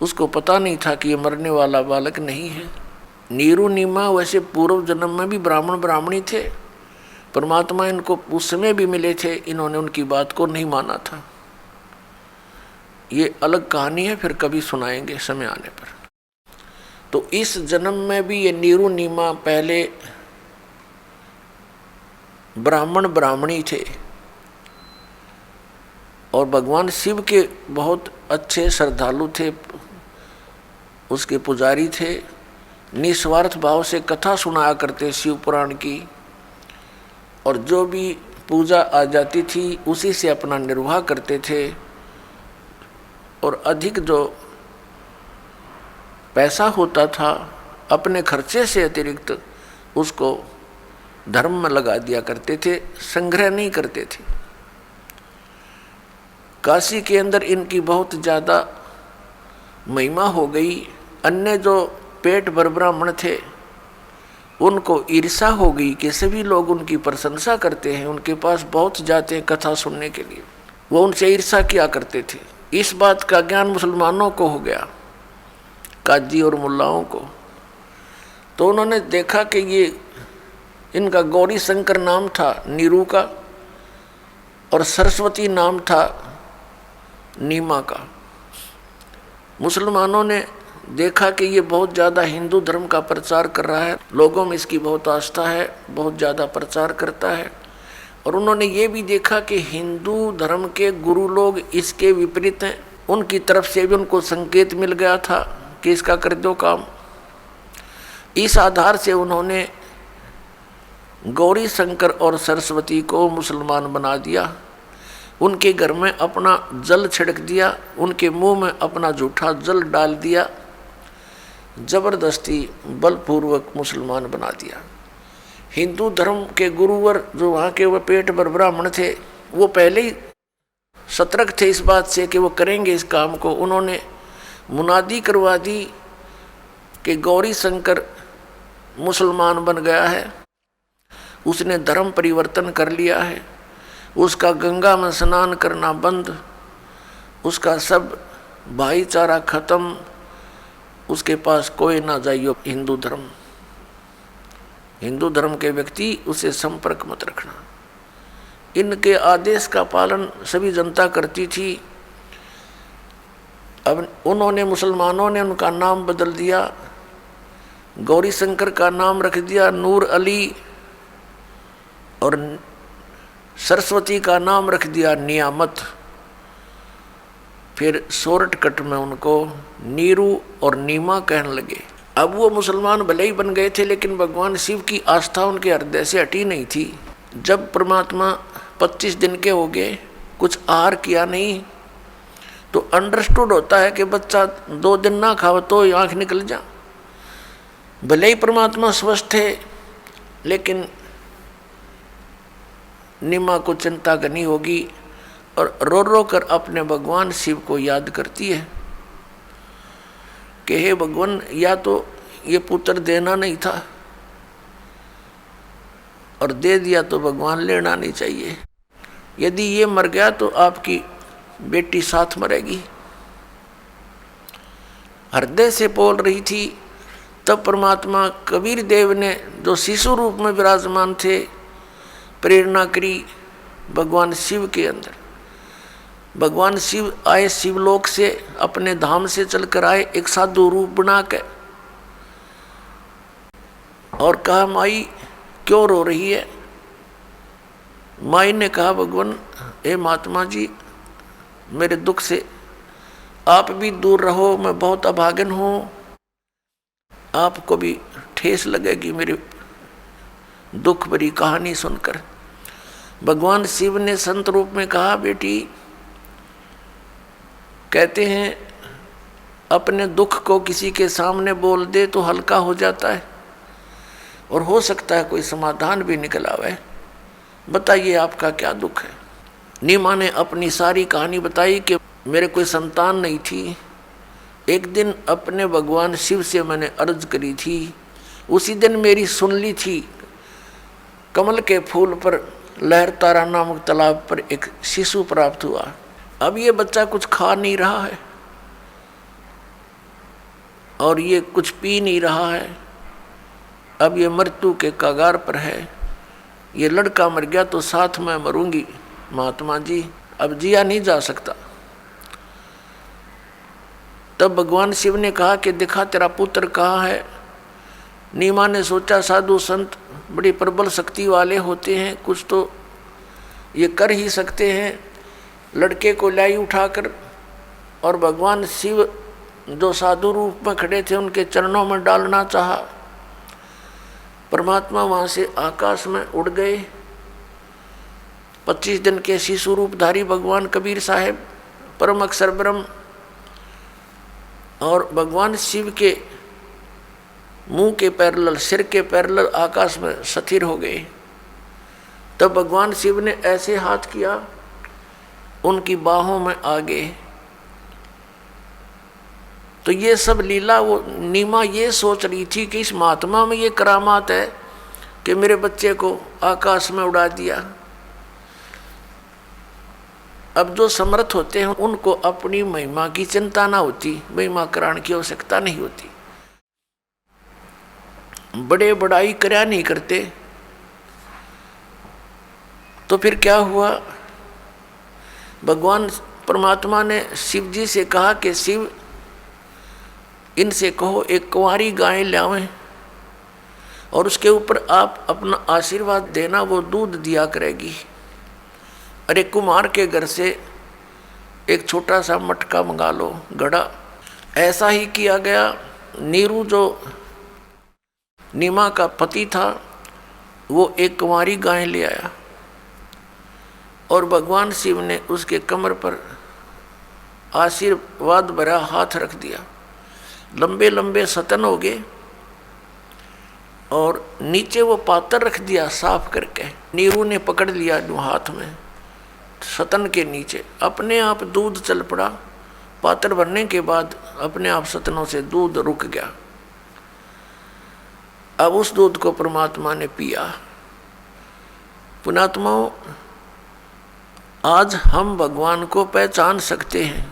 उसको पता नहीं था कि ये मरने वाला बालक नहीं है। नीरू नीमा वैसे पूर्व जन्म में भी ब्राह्मण ब्राह्मणी थे, परमात्मा इनको उस समय भी मिले थे, इन्होंने उनकी बात को नहीं माना था। ये अलग कहानी है, फिर कभी सुनाएंगे समय आने पर। तो इस जन्म में भी ये नीरू नीमा पहले ब्राह्मण ब्राह्मणी थे, और भगवान शिव के बहुत अच्छे श्रद्धालु थे, उसके पुजारी थे। निस्वार्थ भाव से कथा सुनाया करते शिव पुराण की, और जो भी पूजा आ जाती थी उसी से अपना निर्वाह करते थे, और अधिक जो पैसा होता था अपने खर्चे से अतिरिक्त उसको धर्म में लगा दिया करते थे, संग्रह नहीं करते थे। काशी के अंदर इनकी बहुत ज़्यादा महिमा हो गई। अन्य जो पेट भर ब्राह्मण थे उनको ईर्षा हो गई कि सभी लोग उनकी प्रशंसा करते हैं, उनके पास बहुत जाते हैं कथा सुनने के लिए, वो उनसे ईर्षा किया करते थे। इस बात का ज्ञान मुसलमानों को हो गया, काजी और मुल्लाओं को। तो उन्होंने देखा कि ये इनका गौरी शंकर नाम था नीरू का, और सरस्वती नाम था नीमा का। मुसलमानों ने देखा कि ये बहुत ज़्यादा हिंदू धर्म का प्रचार कर रहा है, लोगों में इसकी बहुत आस्था है, बहुत ज़्यादा प्रचार करता है। और उन्होंने ये भी देखा कि हिंदू धर्म के गुरु लोग इसके विपरीत हैं, उनकी तरफ से भी उनको संकेत मिल गया था कि इसका कर दो काम। इस आधार से उन्होंने गौरी शंकर और सरस्वती को मुसलमान बना दिया, उनके घर में अपना जल छिड़क दिया, उनके मुंह में अपना जूठा जल डाल दिया, जबरदस्ती बलपूर्वक मुसलमान बना दिया। हिंदू धर्म के गुरुवर जो वहाँ के वो पेट भर ब्राह्मण थे, वो पहले ही सतर्क थे इस बात से कि वो करेंगे इस काम को। उन्होंने मुनादी करवा दी कि गौरी शंकर मुसलमान बन गया है, उसने धर्म परिवर्तन कर लिया है, उसका गंगा में स्नान करना बंद, उसका सब भाईचारा खत्म, उसके पास कोई ना जाइयो हिंदू धर्म के व्यक्ति उससे संपर्क मत रखना। इनके आदेश का पालन सभी जनता करती थी। अब उन्होंने, मुसलमानों ने उनका नाम बदल दिया, गौरी शंकर का नाम रख दिया नूर अली, और सरस्वती का नाम रख दिया नियामत। फिर शॉर्टकट में उनको नीरू और नीमा कहने लगे। अब वो मुसलमान भले ही बन गए थे, लेकिन भगवान शिव की आस्था उनके हृदय से हटी नहीं थी। जब परमात्मा 25 दिन के हो गए, कुछ आहार किया नहीं, तो अंडरस्टूड होता है कि बच्चा 2 दिन ना खाओ तो आँख निकल जा। भले ही परमात्मा स्वस्थ थे, लेकिन निमा को चिंता करनी होगी और रो रो कर अपने भगवान शिव को याद करती है कि हे भगवान, या तो ये पुत्र देना नहीं था और दे दिया तो भगवान लेना नहीं चाहिए, यदि ये मर गया तो आपकी बेटी साथ मरेगी। हृदय से बोल रही थी। तब परमात्मा कबीर देव ने, जो शिशु रूप में विराजमान थे, प्रेरणा करी भगवान शिव के अंदर। भगवान शिव आए शिवलोक से, अपने धाम से चलकर आए एक साधु रूप बना के, और कहा माई क्यों रो रही है। माई ने कहा भगवान, हे महात्मा जी, मेरे दुख से आप भी दूर रहो, मैं बहुत अभागन हूँ, आपको भी ठेस लगेगी मेरे दुख भरी कहानी सुनकर। भगवान शिव ने संत रूप में कहा, बेटी, कहते हैं अपने दुख को किसी के सामने बोल दे तो हल्का हो जाता है और हो सकता है कोई समाधान भी निकल आवे। बताइए आपका क्या दुख है। नीमा ने अपनी सारी कहानी बताई कि मेरे कोई संतान नहीं थी। एक दिन अपने भगवान शिव से मैंने अर्ज करी थी, उसी दिन मेरी सुन ली थी। कमल के फूल पर लहरतारा नामक तालाब पर एक शिशु प्राप्त हुआ। अब ये बच्चा कुछ खा नहीं रहा है और ये कुछ पी नहीं रहा है। अब ये मृत्यु के कगार पर है। ये लड़का मर गया तो साथ में मरूंगी महात्मा जी, अब जिया नहीं जा सकता। तब भगवान शिव ने कहा कि दिखा तेरा पुत्र कहाँ है। नीमा ने सोचा साधु संत बड़ी प्रबल शक्ति वाले होते हैं, कुछ तो ये कर ही सकते हैं। लड़के को लाई उठाकर और भगवान शिव जो साधु रूप में खड़े थे उनके चरणों में डालना चाहा। परमात्मा वहाँ से आकाश में उड़ गए। 25 दिन के शिशु रूपधारी भगवान कबीर साहेब, परम अक्षर ब्रह्म, और भगवान शिव के मुंह के पैरेलल, सिर के पैरेलल आकाश में स्थिर हो गए। तब भगवान शिव ने ऐसे हाथ किया, उनकी बाहों में आ गए। तो ये सब लीला, वो नीमा ये सोच रही थी कि इस महात्मा में ये करामात है कि मेरे बच्चे को आकाश में उड़ा दिया। अब जो समर्थ होते हैं उनको अपनी महिमा की चिंता ना होती, महिमा कराने की आवश्यकता नहीं होती। बड़े बड़ाई कर्या नहीं करते। तो फिर क्या हुआ, भगवान परमात्मा ने शिव जी से कहा कि शिव, इनसे कहो एक कुंवारी गाय लावें और उसके ऊपर आप अपना आशीर्वाद देना, वो दूध दिया करेगी। अरे कुमार के घर से एक छोटा सा मटका मंगा लो, घड़ा। ऐसा ही किया गया। नीरू जो नीमा का पति था, वो एक कुंवारी गाय ले आया और भगवान शिव ने उसके कमर पर आशीर्वाद भरा हाथ रख दिया। लंबे लंबे सतन हो गए और नीचे वो पात्र रख दिया साफ करके। नीरू ने पकड़ लिया हाथ में सतन के नीचे, अपने आप दूध चल पड़ा। पात्र भरने के बाद अपने आप सतनों से दूध रुक गया। अब उस दूध को परमात्मा ने पिया। पुण्यात्माओं, आज हम भगवान को पहचान सकते हैं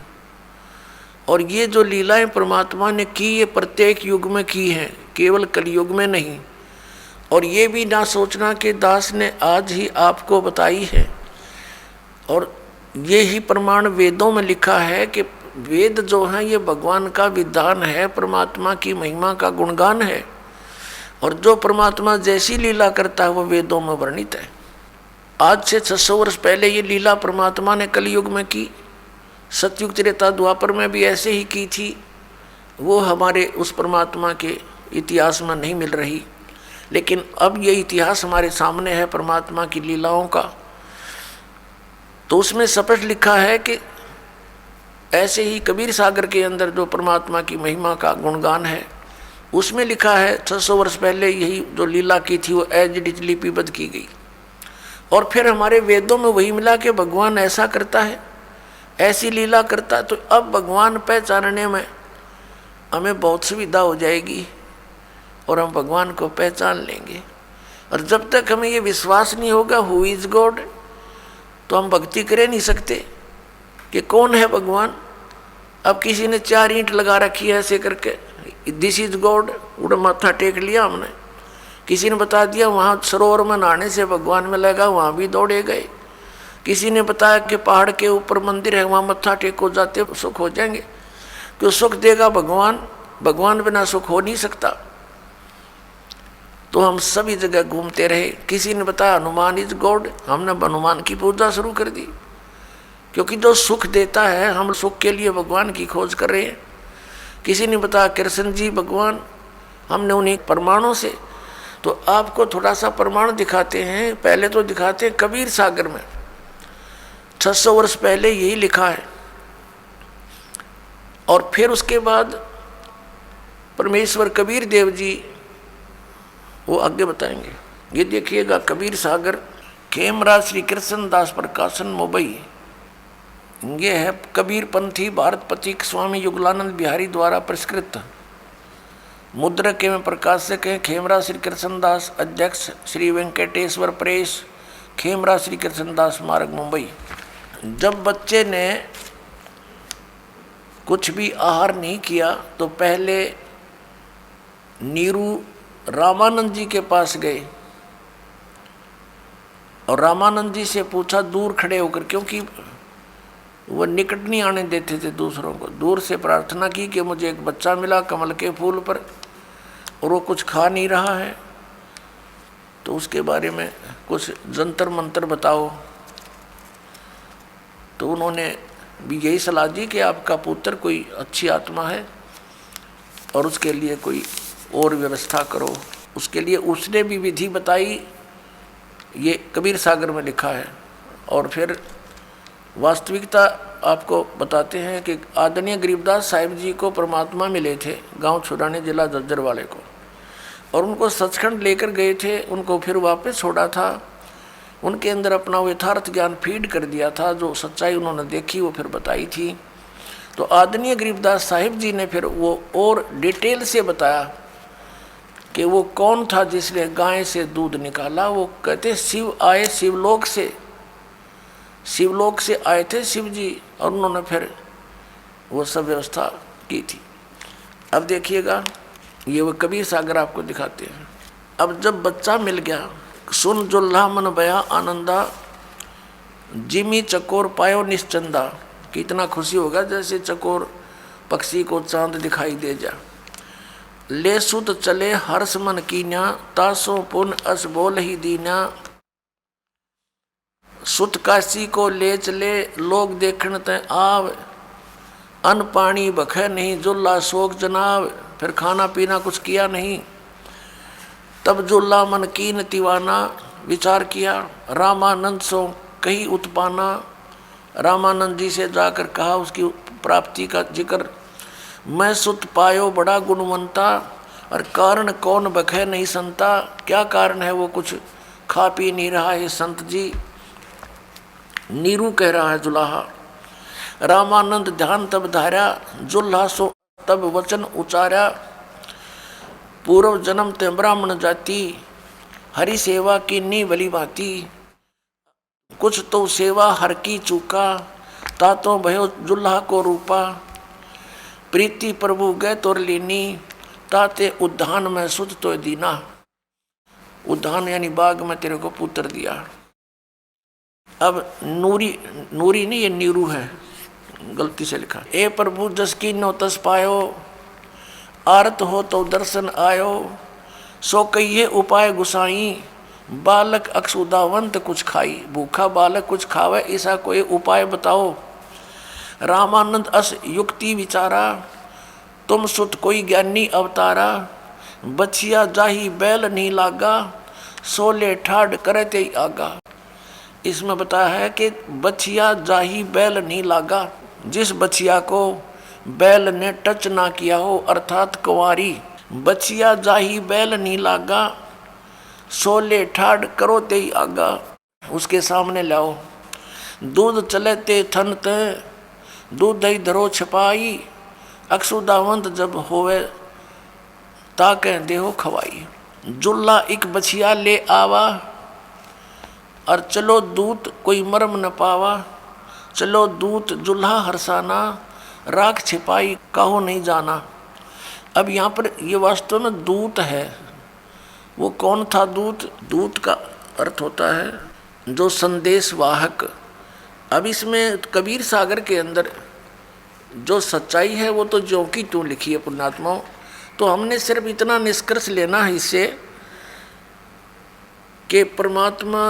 और ये जो लीलाएं परमात्मा ने की ये प्रत्येक युग में की हैं, केवल कलयुग में नहीं। और ये भी ना सोचना कि दास ने आज ही आपको बताई है। और ये ही प्रमाण वेदों में लिखा है कि वेद जो है ये भगवान का विधान है, परमात्मा की महिमा का गुणगान है। और जो परमात्मा जैसी लीला करता है वो वेदों में वर्णित है। आज से 600 वर्ष पहले ये लीला परमात्मा ने कलयुग में की, सतयुग त्रेता द्वापर में भी ऐसे ही की थी। वो हमारे उस परमात्मा के इतिहास में नहीं मिल रही, लेकिन अब ये इतिहास हमारे सामने है परमात्मा की लीलाओं का। तो उसमें स्पष्ट लिखा है कि ऐसे ही कबीर सागर के अंदर जो परमात्मा की महिमा का गुणगान है, उसमें लिखा है 600 वर्ष पहले यही जो लीला की थी वो एज इट इज लिपिबद्ध की गई। और फिर हमारे वेदों में वही मिला कि भगवान ऐसा करता है, ऐसी लीला करता है। तो अब भगवान पहचानने में हमें बहुत सुविधा हो जाएगी और हम भगवान को पहचान लेंगे। और जब तक हमें ये विश्वास नहीं होगा हु इज गॉड, तो हम भक्ति कर नहीं सकते कि कौन है भगवान। अब किसी ने 4 ईंट लगा रखी है ऐसे करके, दिस इज गॉड, उड़ा माथा टेक लिया हमने। किसी ने बता दिया वहाँ सरोवर में नहाने से भगवान में लगा, वहाँ भी दौड़े गए। किसी ने बताया कि पहाड़ के ऊपर मंदिर है, वहाँ मत्था टेको जाते सुख हो जाएंगे। क्यों सुख देगा भगवान, भगवान बिना सुख हो नहीं सकता। तो हम सभी जगह घूमते रहे। किसी ने बताया हनुमान इज गॉड, हमने हनुमान की पूजा शुरू कर दी, क्योंकि जो सुख देता है हम सुख के लिए भगवान की खोज कर रहे हैं। किसी ने बताया कृष्ण जी भगवान, हमने उन्हीं प्रमाणों से। तो आपको थोड़ा सा प्रमाण दिखाते हैं। पहले तो दिखाते हैं कबीर सागर में 600 वर्ष पहले यही लिखा है, और फिर उसके बाद परमेश्वर कबीर देव जी वो आगे बताएंगे। ये देखिएगा कबीर सागर, खेमराज श्री कृष्ण दास प्रकाशन मुंबई। ये है कबीर पंथी भारत पथिक स्वामी युगलानंद बिहारी द्वारा परिष्कृत। मुद्रक एवं प्रकाशक हैं खेमराज श्री कृष्णदास, अध्यक्ष श्री वेंकटेश्वर प्रेस, खेमराज श्री कृष्णदास मार्ग मुंबई। जब बच्चे ने कुछ भी आहार नहीं किया तो पहले नीरू रामानंद जी के पास गए और रामानंद जी से पूछा दूर खड़े होकर, क्योंकि वो निकट नहीं आने देते थे दूसरों को। दूर से प्रार्थना की कि मुझे एक बच्चा मिला कमल के फूल पर और वो कुछ खा नहीं रहा है, तो उसके बारे में कुछ जंतर मंतर बताओ। तो उन्होंने भी यही सलाह दी कि आपका पुत्र कोई अच्छी आत्मा है और उसके लिए कोई और व्यवस्था करो। उसके लिए उसने भी विधि बताई, ये कबीर सागर में लिखा है। और फिर वास्तविकता आपको बताते हैं कि आदरणीय गरीबदास साहिब जी को परमात्मा मिले थे गांव छुड़ाने जिला जज्जर वाले को, और उनको सचखंड लेकर गए थे। उनको फिर वापस छोड़ा था, उनके अंदर अपना वो यथार्थ ज्ञान फीड कर दिया था। जो सच्चाई उन्होंने देखी वो फिर बताई थी। तो आदरणीय गरीबदास साहिब जी ने फिर वो और डिटेल से बताया कि वो कौन था जिसने गाय से दूध निकाला। वो कहते शिव आए शिवलोक से, शिवलोक से आए थे शिव जी, और उन्होंने फिर वो सब व्यवस्था की थी। अब देखिएगा ये वो कबीर सागर आपको दिखाते हैं। अब जब बच्चा मिल गया, सुन जुल्हा मन बया आनंदा, जिमी चकोर पायो निश्चंदा। कितना खुशी होगा जैसे चकोर पक्षी को चांद दिखाई दे जा। ले सुत चले हर्ष मन कीन्या, तासो पुन अस बोल ही दीन्या। सुत काशी को ले चले लोग देखण ते आव, अन्न पानी बखे नहीं जुल्ला शोक जनाव। फिर खाना पीना कुछ किया नहीं, तब जुल्ला मन कीन तिवाना, विचार किया, रामानंद सो कही उत्पाना। रामानंद जी से जाकर कहा उसकी प्राप्ति का जिक्र, मैं सुत पायो बड़ा गुणवंता, और कारण कौन बखे नहीं संता। क्या कारण है, वो कुछ खा पी नहीं रहा है संत जी। नीरू कह रहा है जुलाहा। रामानंद ध्यान तब धारा, जुल्हा सो तब वचन उचारा। पूर्व जन्म ते ब्राह्मण जाति, हरि सेवा की नी भली भांति। कुछ तो सेवा हर की चूका, तातो भयो जुल्हा को रूपा। प्रीति प्रभु गए तोर लीनी, ताते उद्यान में सुध तो दीना। उद्यान यानी बाग में तेरे को पुत्र दिया। अब नूरी, नूरी नहीं ये नीरू है, गलती से लिखा। ए प्रभु जस की नो तस पायो, आरत हो तो दर्शन आयो। सो कहिए उपाय गुसाई, बालक अक्षुदावंत कुछ खाई। भूखा बालक कुछ खावे, ऐसा कोई उपाय बताओ। रामानंद अस युक्ति विचारा, तुम सुत कोई ज्ञानी अवतारा। बछिया जाही बैल नहीं लागा, सोले ठाड करते ही आगा। इसमें बताया है कि बछिया जाही बैल नहीं लागा, जिस बछिया को बैल ने टच ना किया हो, अर्थात कुंवारी। बछिया जाही बैल नहीं लागा, सोले ठाड करो ते ही आगा। उसके सामने लाओ। दूध चले ते थन ते, दूध दही धरो छपाई। अक्षुदावंत जब होवे, ताके देहो खवाई। जुल्ला एक बछिया ले आवा, और चलो दूत कोई मर्म न पावा। चलो दूत जुल्हा हरसाना, राख छिपाई काहो नहीं जाना। अब यहाँ पर ये वास्तव में दूत है। वो कौन था दूत? दूत का अर्थ होता है जो संदेश वाहक। अब इसमें कबीर सागर के अंदर जो सच्चाई है वो तो ज्यों की त्यों लिखी है पुण्यात्माओं। तो हमने सिर्फ इतना निष्कर्ष लेना है इससे कि परमात्मा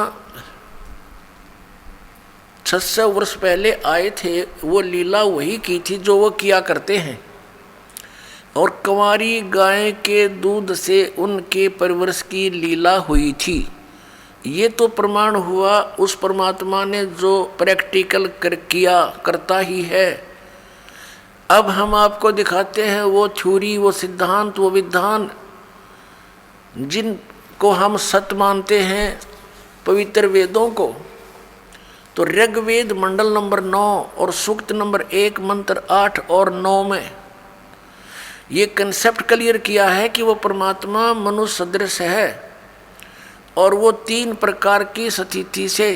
600 वर्ष पहले आए थे, वो लीला वही की थी जो वो किया करते हैं। और कंवारी गाय के दूध से उनके परवरिश की लीला हुई थी। ये तो प्रमाण हुआ उस परमात्मा ने जो प्रैक्टिकल किया करता ही है। अब हम आपको दिखाते हैं वो थ्योरी, वो सिद्धांत, वो विधान जिनको हम सत्य मानते हैं, पवित्र वेदों को। तो ऋग्वेद मंडल नंबर 9 और सूक्त नंबर 1 मंत्र 8 और 9 में ये कंसेप्ट क्लियर किया है कि वो परमात्मा मनुष्य सदृश है और वो 3 प्रकार की स्थिति से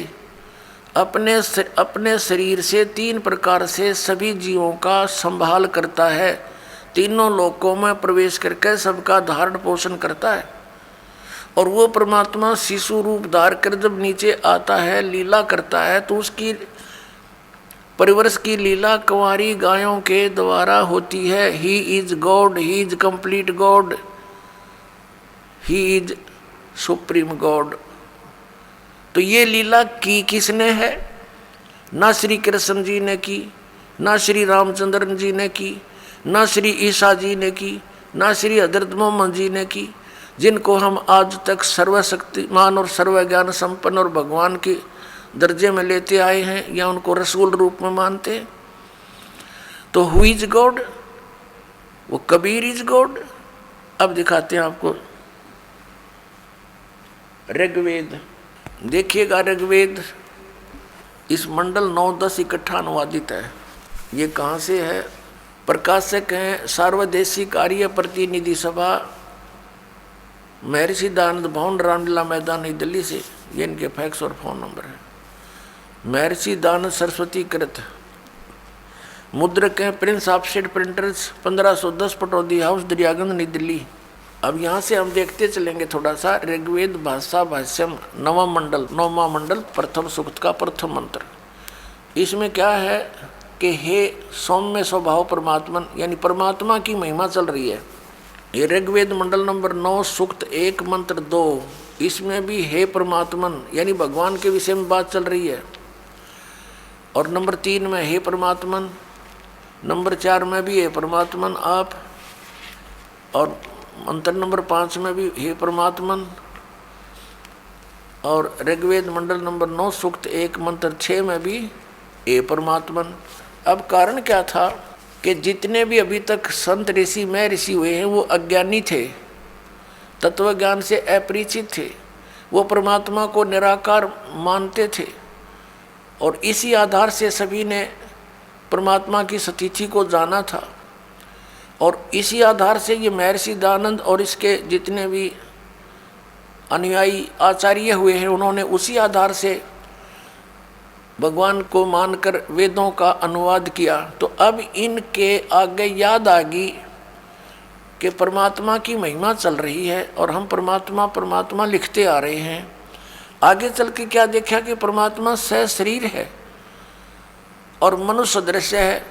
अपने शरीर से 3 प्रकार से सभी जीवों का संभाल करता है। तीनों लोकों में प्रवेश करके सबका धारण पोषण करता है। और वो परमात्मा शिशु रूप धार कर जब नीचे आता है, लीला करता है, तो उसकी परिवर्ष की लीला कुंवारी गायों के द्वारा होती है। He is God, he is complete God, he is supreme God. तो ये लीला की किसने है? ना श्री कृष्ण जी ने की, ना श्री रामचंद्र जी ने की, ना श्री ईसा जी ने की, ना श्री हजरत मोहम्मद जी ने की, जिनको हम आज तक सर्वशक्तिमान और सर्वज्ञान संपन्न और भगवान के दर्जे में लेते आए हैं या उनको रसूल रूप में मानते हैं। तो हु इज गॉड? वो कबीर इज गॉड। अब दिखाते हैं आपको ऋग्वेद। देखिएगा ऋग्वेद इस मंडल 9-10 इकट्ठा अनुवादित है। ये कहाँ से है? प्रकाशक हैं सार्वदेशी कार्य प्रतिनिधि सभा, महर्षि दयानंद भवन, रामलीला मैदान, नई दिल्ली से। ये इनके फैक्स और फोन नंबर है। महर्षि दयानंद सरस्वती कृत। मुद्रक हैं Prince offset printers, 1510 Pataudi house, Daryaganj, नई दिल्ली। अब यहाँ से हम देखते चलेंगे थोड़ा सा। ऋग्वेद भाषा भाष्यम 9वां मंडल प्रथम सूक्त का प्रथम मंत्र। इसमें क्या है कि हे सौम्य स्वभाव परमात्मन, यानी परमात्मा की महिमा चल रही है। ये ऋग्वेद मंडल नंबर 9 सूक्त 1 मंत्र 2, इसमें भी हे परमात्मन यानी भगवान के विषय में बात चल रही है। और नंबर 3 में हे परमात्मन, नंबर 4 में भी हे परमात्मन आप, और मंत्र नंबर 5 में भी हे परमात्मन, और ऋग्वेद मंडल नंबर 9 सूक्त 1 मंत्र 6 में भी हे परमात्मन। अब कारण क्या था कि जितने भी अभी तक संत ऋषि मैं ऋषि हुए हैं वो अज्ञानी थे, तत्व ज्ञान से अपरिचित थे, वो परमात्मा को निराकार मानते थे, और इसी आधार से सभी ने परमात्मा की स्थिति को जाना था। और इसी आधार से ये महर्षि दयानंद और इसके जितने भी अनुयायी आचार्य हुए हैं, उन्होंने उसी आधार से भगवान को मानकर वेदों का अनुवाद किया। तो अब इनके आगे याद आ गई कि परमात्मा की महिमा चल रही है और हम परमात्मा परमात्मा लिखते आ रहे हैं। आगे चल के क्या देखा कि परमात्मा सशरीर है और मनुष्य दृश्य है,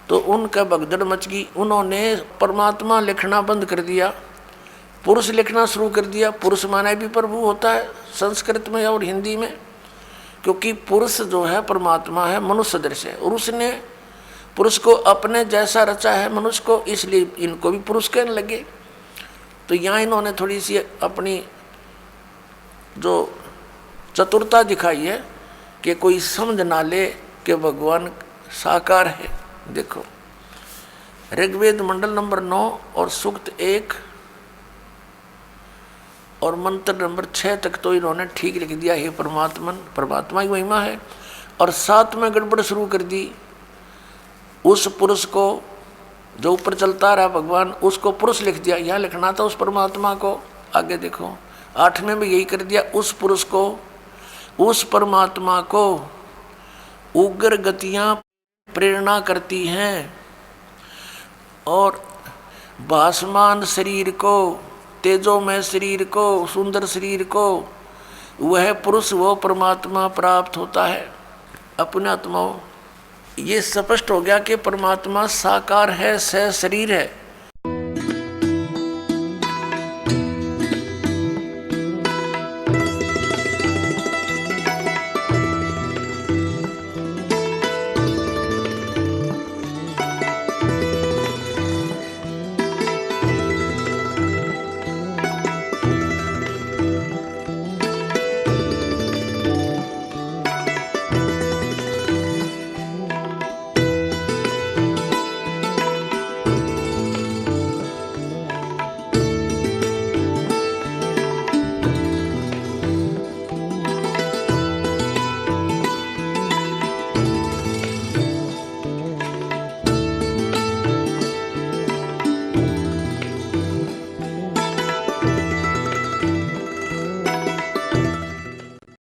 तो उनका भगदड़ मच गई। उन्होंने परमात्मा लिखना बंद कर दिया, पुरुष लिखना शुरू कर दिया। पुरुष माने भी प्रभु होता है संस्कृत में और हिंदी में, क्योंकि पुरुष जो है परमात्मा है, मनुष्य दृश्य है, और उसने पुरुष को अपने जैसा रचा है मनुष्य को, इसलिए इनको भी पुरुष कहने लगे। तो यहाँ इन्होंने थोड़ी सी अपनी जो चतुरता दिखाई है कि कोई समझ ना ले कि भगवान साकार है। देखो ऋग्वेद मंडल नंबर 9 और सूक्त 1 और मंत्र नंबर 6 तक तो इन्होंने ठीक लिख दिया, हे परमात्मन, परमात्मा ही महिमा है। और 7 में गड़बड़ शुरू कर दी। उस पुरुष को जो ऊपर चलता रहा भगवान, उसको पुरुष लिख दिया, यहाँ लिखना था उस परमात्मा को। आगे देखो 8 में भी यही कर दिया, उस पुरुष को, उस परमात्मा को उग्र गतियाँ प्रेरणा करती हैं, और भासमान शरीर को, तेजोमय शरीर को, सुंदर शरीर को वह पुरुष वो परमात्मा प्राप्त होता है। अपने आत्माओं ये स्पष्ट हो गया कि परमात्मा साकार है, सशरीर है।